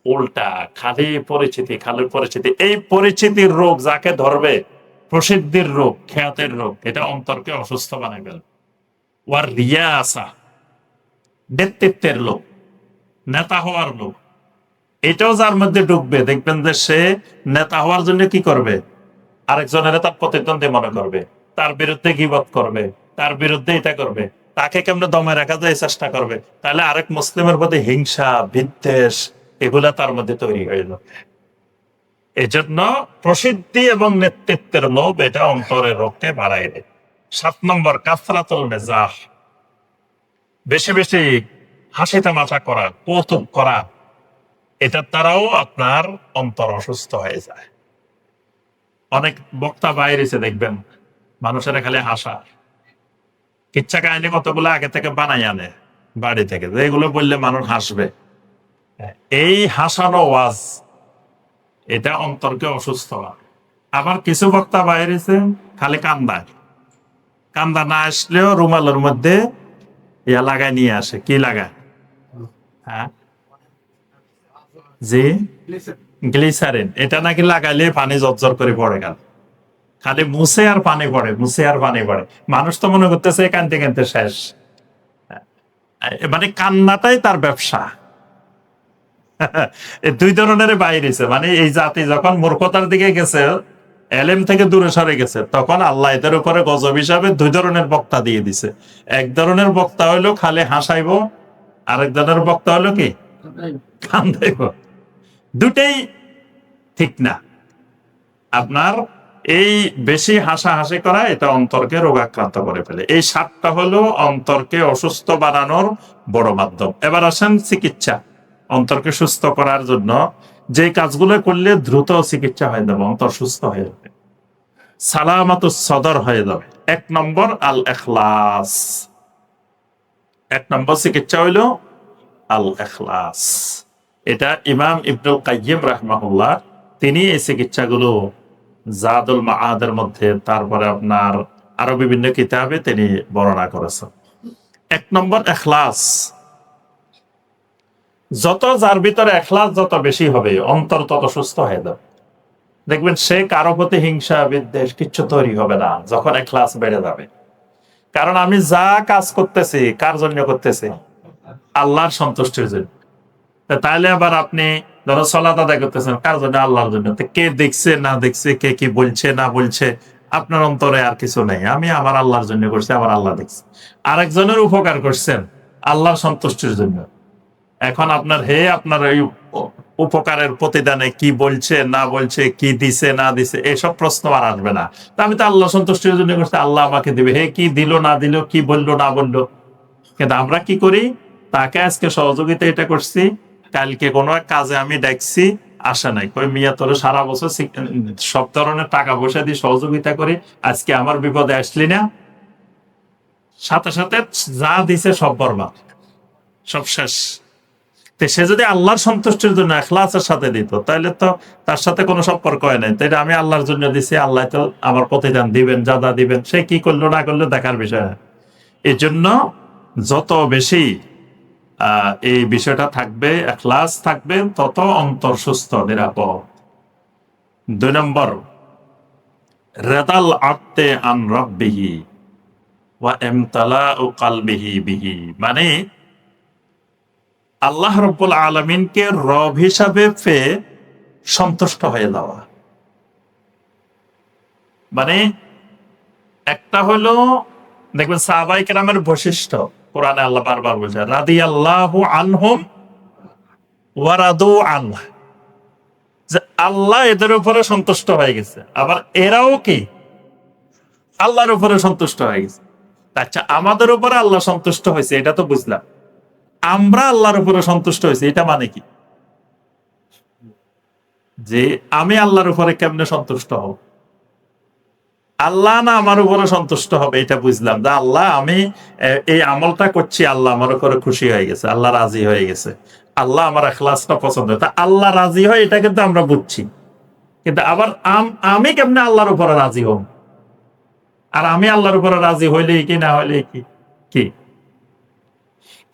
উল্টা, খালি পরিচিতি, খালি পরিচিতি। এই পরিচিতির রোগ যাকে ধরবে, প্রসিদ্ধির রোগ, খ্যাতের রোগ, এটা অন্তরকে অসুস্থ বানাই ফেলবে। ওয়ার রিয়াসা, নেতৃত্বের লোক, নেতা হওয়ার লোক, এটাও যার মধ্যে ঢুকবে, দেখবেন যে সে নেতা হওয়ার জন্য কি করবে, আরেকজনের তার প্রতিদ্বন্দ্বী মনে করবে, তার বিরুদ্ধে গীবত করবে, তার বিরুদ্ধে এটা করবে, তাকে কেমনে দমে রাখা যায় চেষ্টা করবে। তাহলে আরেক মুসলিমের প্রতি হিংসা, বিদ্বেষ, এগুলা তার মধ্যে তৈরি হয়ে যাবে। এজন্য প্রসিদ্ধি এবং নেতৃত্বের লোভ, এটা অন্তরের রোগকে বাড়াই দেয়। 7 নম্বর, কাসরাতুল মেজাহ, বেশি বেশি হাসি তামাশা করা, কৌতুক করা, এটার দ্বারাও আপনার অন্তর অসুস্থ হয়ে যায়। অনেক বক্তা বাইরেছে দেখবেন, মানুষের খালি হাসা, কিচ্ছা কাহিনী কতগুলো আগে থেকে বানাই আনে বাড়ি থেকে, যে এগুলো বললে মানুষ হাসবে। এই হাসানো ওয়াজ, এটা অন্তরকে অসুস্থ হয়। আবার কিছু বক্তা বাইরেছে খালি কান্দায়, কান্দা না আসলেও রুমালের মধ্যে ইয়া লাগায় নিয়ে আসে। কি লাগায়? হ্যাঁ জি, গ্লিসারিন। এটা নাকি লাগাইলে পানি জর্জর করে পড়ে গেল। খালি মুছে আর পানি পড়ে, মুছে আর পানি পড়ে। মানুষ তো মনে করতেছে কানতে কানতে শেষ, মানে কান্নাটাই তার ব্যবসা। এই দুই ধরনের বাইরেছে, মানে এই জাতি যখন মূর্খতার দিকে গেছে, এলেম থেকে দূরে সরে গেছে, তখন আল্লাহ এদের উপরে গজব হিসাবে দুই ধরনের বক্তা দিয়ে দিছে। এক ধরনের বক্তা হইলো খালি হাসাইব, আরেক ধরনের বক্তা হলো কি কান্দাইব। দুটেই ঠিক না। আপনার এই বেশি হাসাহাসি করা, এটা অন্তরকে রোগাক্রান্ত করে ফেলে। এই 7টা হলো অন্তরকে অসুস্থ বানানোর বড় মাধ্যম। এবার আসেন চিকিৎসা। অন্তরকে সুস্থ করার জন্য যে কাজগুলো করলে দ্রুত চিকিৎসা হয়ে যাবে, অন্তর সুস্থ হয়ে যাবে, সালামাতুস সদর হয়ে যাবে। 1 নম্বর আল ইখলাস। 1 নম্বর চিকিৎসা হইল আল ইখলাস। এটা ইমাম ইবনুল কাইয়িম রাহিমাহুল্লাহ, তিনি এই চিকিৎসাগুলো জাদুল মাআদের মধ্যে, তারপরে আপনার আরো বিভিন্ন কিতাবে তিনি বর্ণনা করেছেন। 1 নম্বর ইখলাস। যত যার ভিতরে ইখলাস যত বেশি হবে, অন্তর তত সুস্থ হয়ে যাবে। দেখবেন সে কারো প্রতি হিংসা বিদ্বেষ কিচ্ছু তৈরি হবে না যখন ইখলাস বেড়ে যাবে। কারণ আমি যা কাজ করতেছি কার জন্য করতেছি? আল্লাহর সন্তুষ্টির জন্য। তাইলে আবার আপনি ধরো সালাত আদায় করতেছেন কার জন্য? আল্লাহর জন্য। কে দেখছে না দেখছে, কে কি বলছে না বলছে, আপনার অন্তরে আর কিছু নেই। আমি আমার আল্লাহর জন্য করছি, আমার আল্লাহ দেখছে। আরেকজনের উপকার করছেন আল্লাহর সন্তুষ্টির জন্য। এখন আপনার আপনার এই উপকারের প্রতিদানে কি বলছে না বলছে, কি দিছে না দিছে, এসব প্রশ্ন আর আসবে না। তা আমি তো আল্লাহ সন্তুষ্টির জন্য করছি, আল্লাহ আমাকে দিবে। কি দিল না দিল, কি বললো না বললো। কিন্তু আমরা কি করি? তাকে আজকে সহযোগিতা এটা করছি, কালকে কোনো এক কাজে আমি দেখছি আসে নাই, কই মিয়া তোর সারা বছর সব ধরনের টাকা পয়সা দিয়ে সহযোগিতা করি, আজকে আমার বিপদে আসলি না, সাথে সাথে যা দিছে সব বরবাদ, সব শেষ। সে যদি আল্লাহর সন্তুষ্টির জন্য ইখলাসের সাথে দিত, তাহলে তো তার সাথে কোনো সম্পর্ক হয় নাই। তাই আমি আল্লাহর জন্য দিছি, আল্লাহ তো আমার প্রতিদান দিবেন, যা দিবেন। সে কি করলো না করলো দেখার বিষয় না। এই জন্য যত বেশি এই বিষয়টা থাকবে, ইখলাস থাকবে, তত অন্তর সুস্থ নিরাপদ। 2 নম্বর রিদাল আবদে আন রাব্বিহি ওয়া ইমতালাউ কলবিহি বিহি, মানে আল্লাহ রাব্বুল আলামিনকে রব হিসাবে পেয়ে সন্তুষ্ট হয়ে যাওয়া। মানে একটা হলো, দেখবেন সাহাবায়ে কেরামের বৈশিষ্ট্য কোরআনে আল্লাহ বারবার বলছে, রাদিয়াল্লাহু আনহুম ওয়া রাদু আনহু, যে আল্লাহ এদের উপরে সন্তুষ্ট হয়ে গেছে, আবার এরাও কি আল্লাহর উপরে সন্তুষ্ট হয়ে গেছে। আচ্ছা, আমাদের উপরে আল্লাহ সন্তুষ্ট হয়েছে, এটা তো বুঝলাম। আমরা আল্লাহর উপরে সন্তুষ্ট হয়েছি, এটা মানে কি? যে আমি আল্লাহর উপরে কেমনে সন্তুষ্ট হব? আল্লাহ না আমার উপরে সন্তুষ্ট হবে, এটা বুঝলাম। যে আল্লাহ আমি এই আমলটা করছি, আল্লাহ আমার উপরে খুশি হয়ে গেছে, আল্লাহ রাজি হয়ে গেছে, আল্লাহ আমার ইখলাসটা পছন্দ। তা আল্লাহ রাজি হয় এটা কিন্তু আমরা বুঝছি, কিন্তু আবার আমি কেমনে আল্লাহর উপরে রাজি হব? আর আমি আল্লাহর উপরে রাজি হইলে কি না হইলে কি কি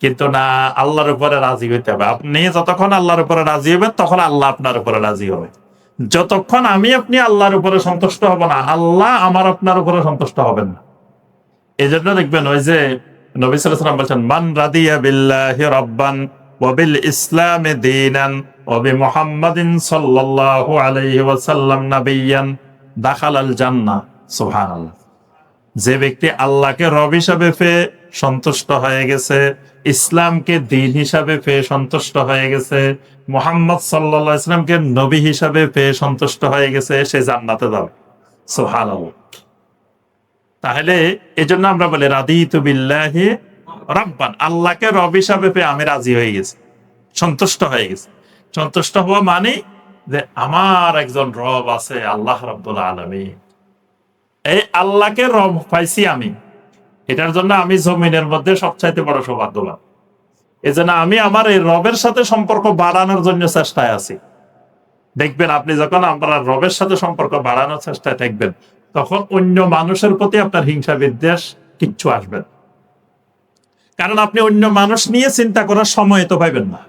কিন্তু না, আল্লাহর উপরে রাজি হইতে হবে। আপনি যতক্ষণ আল্লাহর উপরে রাজি হবেন, তখন আল্লাহ আপনার উপরে রাজি হবে। যতক্ষণ আপনি আল্লাহর উপরে সন্তুষ্ট হব না, আল্লাহ আমার আপনার উপরে সন্তুষ্ট হবেন না। এই জন্য দেখবেন ওই যে নবী সাল্লাল্লাহু আলাইহি ওয়াসাল্লাম বলেছেন, মান রাদিয়া বিল্লাহি রাব্বান ওয়া বিল ইসলামি দীনান ওয়া বি মুহাম্মাদিন সাল্লাল্লাহু আলাইহি ওয়াসাল্লাম নাবিয়্যান দাখালাল জান্নাহ। সুবহানাল্লাহ। যে ব্যক্তি আল্লাহকে রব হিসাবে পেয়ে সন্তুষ্ট হয়ে গেছে, ইসলামকে দ্বীন হিসাবে পেয়ে সন্তুষ্ট হয়ে গেছে, মুহাম্মদ সাল্লাল্লাহু আলাইহি ওয়াসাল্লামকে নবী হিসাবে পেয়ে সন্তুষ্ট হয়ে গেছে, সে জান্নাতে যাবে। সুবহানাল্লাহ। তাহলে এজন্য আমরা বলি রাদিতু বিল্লাহি রাব্বান, আল্লাহকে রব হিসাবে পেয়ে আমি রাজি হয়ে গেছি, সন্তুষ্ট হয়ে গেছি। সন্তুষ্ট হওয়া মানে যে আমার একজন রব আছে, আল্লাহ রাব্বুল আলামিন। এই আল্লাহকে রব পাইছি আমি, এটার জন্য আমি জমিনের মধ্যে সবচাইতে বড় সৌভাগ্যবান। এজন্য আমি আমার এই রবের সাথে সম্পর্ক বাড়ানোর জন্য চেষ্টায় আছি। দেখবেন আপনি যখন আপনার রবের সাথে সম্পর্ক বাড়ানোর চেষ্টায় থাকবেন, তখন অন্য মানুষের প্রতি আপনার হিংসা বিদ্বেষ কিচ্ছু আসবে না। কারণ আপনি অন্য মানুষ নিয়ে চিন্তা করার সময় তো পাইবেন না।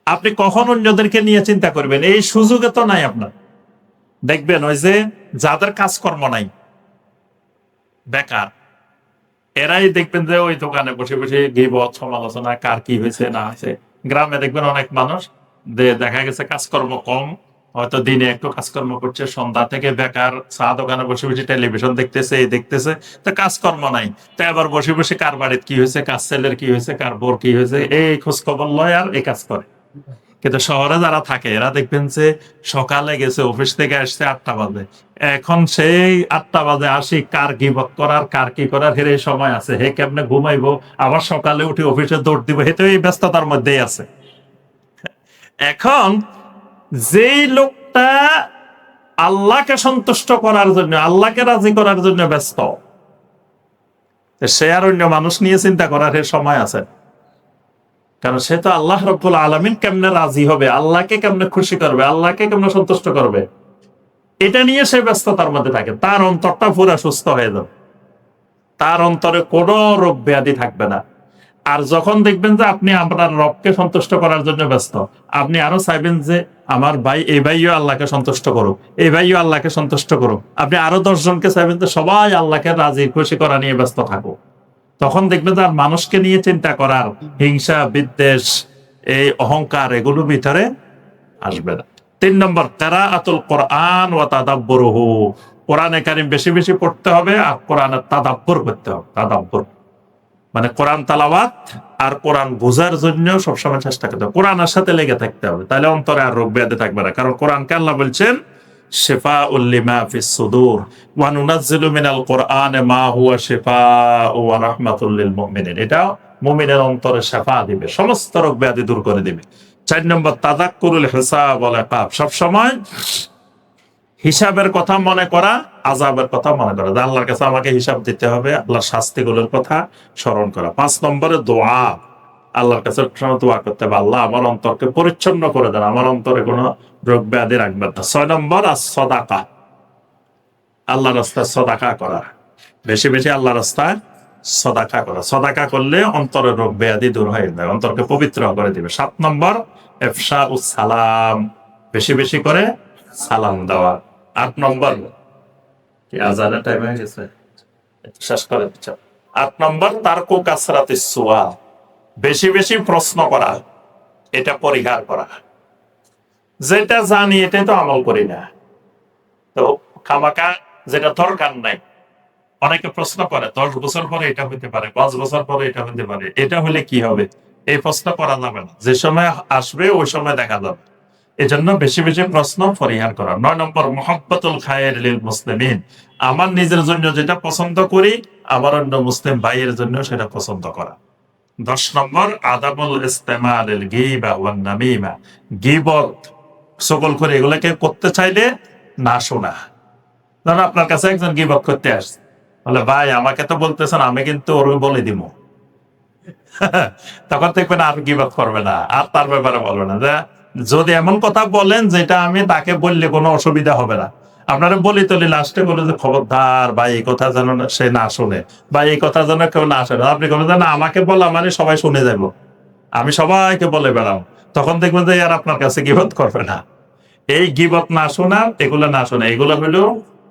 আপনি কখন অন্যদেরকে নিয়ে চিন্তা করবেন, এই সুযোগে তো নাই আপনার। দেখবেন ওই যে যাদের কাজকর্ম নাই, বেকার, এরাই দেখবেন যে ওই দোকানে বসে বসে গীবত, সমালোচনা, কার কি হয়েছে না হয়েছে। গ্রামে দেখবেন অনেক মানুষ দেখা গেছে কাজকর্ম কম, হয়তো দিনে একটু কাজকর্ম করছে, সন্ধ্যা থেকে বেকার চা দোকানে বসে বসে টেলিভিশন দেখতেছে, এই দেখতেছে, তো কাজকর্ম নাই। তো আবার বসে বসে কার বাড়িতে কি হয়েছে, কার ছেলের কি হয়েছে, কার বোর কি হয়েছে, এই খোঁজ খবর লয় আর এই কাজ করে। কিন্তু শহরে যারা থাকে এরা দেখবেন যে সকালে গেছে, অফিস থেকে আসছে 8টা বাজে, এখন সেই 8টা বাজে আসি কার গীবত করার, কার কি করার হেরে সময় আছে, হে কেমনে ঘুমাইবো, আবার সকালে উঠে অফিসে দৌড় দিব, হে তো এই ব্যস্ততার মধ্যেই আছে। এখন যেই লোকটা আল্লাহকে সন্তুষ্ট করার জন্য, আল্লাহকে রাজি করার জন্য ব্যস্ত, সে আর অন্য মানুষ নিয়ে চিন্তা করার সময় আছে? কারণ সে তো আল্লাহ রাব্বুল আলামিন কেমনে রাজি হবে, আল্লাহকে কেমনে খুশি করবে, আল্লাহকে কেমনে সন্তুষ্ট করবে, এটা নিয়ে সে ব্যস্ততার মধ্যে থাকে। তার অন্তরটা পুরো সুস্থ হয়ে যাবে, তার অন্তরে কোনো রোগ ব্যাধি থাকবে না। আর যখন দেখবেন যে আপনি আপনার রবকে সন্তুষ্ট করার জন্য ব্যস্ত, আপনি আরো চাইবেন যে আমার ভাই, এই ভাইও আল্লাহকে সন্তুষ্ট করুক, এই ভাইও আল্লাহকে সন্তুষ্ট করুক, আপনি আরো 10 জনকে চাইবেন যে সবাই আল্লাহকে রাজি খুশি করা নিয়ে ব্যস্ত থাকুক। তখন দেখবেন যে আর মানুষকে নিয়ে চিন্তা করার, হিংসা, বিদ্বেষ, এই অহংকার, এগুলো ভিতরে আসবে না। 3 নম্বর, কিরাআতুল কোরআন ওয়া তাদাব্বুরুহু, কোরআনে কারীম বেশি বেশি পড়তে হবে আর কোরআনের তাদাব্বুর করতে হবে। তাদাব্বুর মানে কোরআন তেলাওয়াত আর কোরআন বোঝার জন্য সবসময় চেষ্টা করতে হবে, কোরআনের সাথে লেগে থাকতে হবে, তাহলে অন্তরে আর রোগ ব্যাধি থাকবে না। কারণ কোরআনকে আল্লাহ বলছেন শিফাউল লিমা ফিস সুদূর ওয়া নুনাজ্জিলু মিনাল কোরআনি মা হুয়া শিফাউ ওয়া রাহমাতুল লিল মুমিনিন, এটা মুমিনের অন্তরে শিফা দিবে, সমস্ত রোগ ব্যাধি দূর করে দিবে। 4 নম্বর, তাযাক্কুরুল হিসাব ওয়াল ইকাব, সব সময় হিসাবের কথা মনে করা, আযাবের কথা মনে করা, যে আল্লাহর কাছে আমাকে হিসাব দিতে হবে, আল্লাহর শাস্তিগুলোর কথা স্মরণ করা। 5 নম্বরে দোয়া, আল্লাহর কাছে সবসময় দোয়া করতে হবে, আল্লাহ আমার অন্তরকে পরিচ্ছন্ন করে দেন, আমার অন্তরে কোনো রোগ ব্যাধি রাখবেন না। 6 নম্বর সাদাকা, আল্লাহর রাস্তায় সাদাকা করা, বেশি বেশি আল্লাহর রাস্তায় সাদাকা করা। সাদাকা করলে অন্তরের রোগ ব্যাধি দূর হয়ে যায়, অন্তরকে পবিত্র করে দিবে। 7 নম্বর ইফশাউস সালাম, বেশি বেশি করে সালাম দেওয়া। 8 নম্বর, কি আজানের টাইম হয়ে গেছে, শেষ করে দিচ্ছ। 8 নম্বর, তারকু কাসরাতিস সুআল, বেশি বেশি প্রশ্ন করা, এটা পরিহার করা। যেটা জানি এটাই তো আমল করি না, তো খামাকা যেটা দরকার নাই, অনেকে প্রশ্ন করে 10 বছর পরে এটা হইতে পারে, 5 বছর পরে এটা হইতে পারে, এটা হলে কি হবে, এই প্রশ্ন করা যাবে না, যে সময় আসবে ওই সময় দেখা যাবে। এজন্য বেশি বেশি প্রশ্ন পরিহার করা। 9 নম্বর, মুহাব্বাতুল খায়র লিল মুসলিমিন, আমার নিজের জন্য যেটা পছন্দ করি আমার অন্য মুসলিম ভাইয়ের জন্য সেটা পছন্দ করা। 10 নম্বর, আদাবুল ইস্তেমালিল গীবা ওয়ান নামিমা, গীবত, সকল করে এগুলোকে করতে চাইলে না শোনা। ধরুন আপনার কাছে একজন গীবত করতে আসছে, বলে ভাই আমাকে তো বলতেছেন, আমি কিন্তু ওর বলে দিব, তখন দেখবেন আর গীবত করবে না, আর তার ব্যাপারে বলবে না। যদি এমন কথা বলেন যেটা আমি তাকে বললে কোনো অসুবিধা হবে না, আপনারা বলি তলি লাস্টে বলে যে খবরদার ভাই এই কথা যেন সে না শুনে, বা এই কথা যেন কেউ না শুনে, আপনি বলেন না আমাকে বলা মানে সবাই শুনে যাবো, আমি সবাইকে বলে বেড়াও, তখন দেখবেন যে আর আপনার কাছে গীবত করবে না। এই গীবত না শোনা, এগুলো না শোনা, এগুলো হলো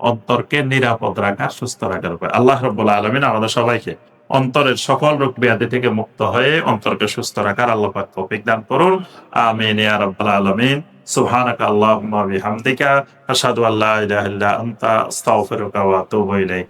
অন্তরকে নিরাপদ রাখা, সুস্থ রাখার উপায়। আল্লাহ রাব্বুল আলামিন আমাদের সবাইকে অন্তরের সকল রোগ ব্যাধি থেকে মুক্ত হয়ে অন্তরকে সুস্থ রাখার আল্লাহ পাক তৌফিক দান করুন। আমিন ইয়া রাব্বাল আলামিন। সুবহানাকা আল্লাহুম্মা ওয়া বিহামদিকা আশহাদু আল্লা ইলাহা ইল্লা আনতা আস্তাগফিরুকা ওয়া আতুবু ইলাইক।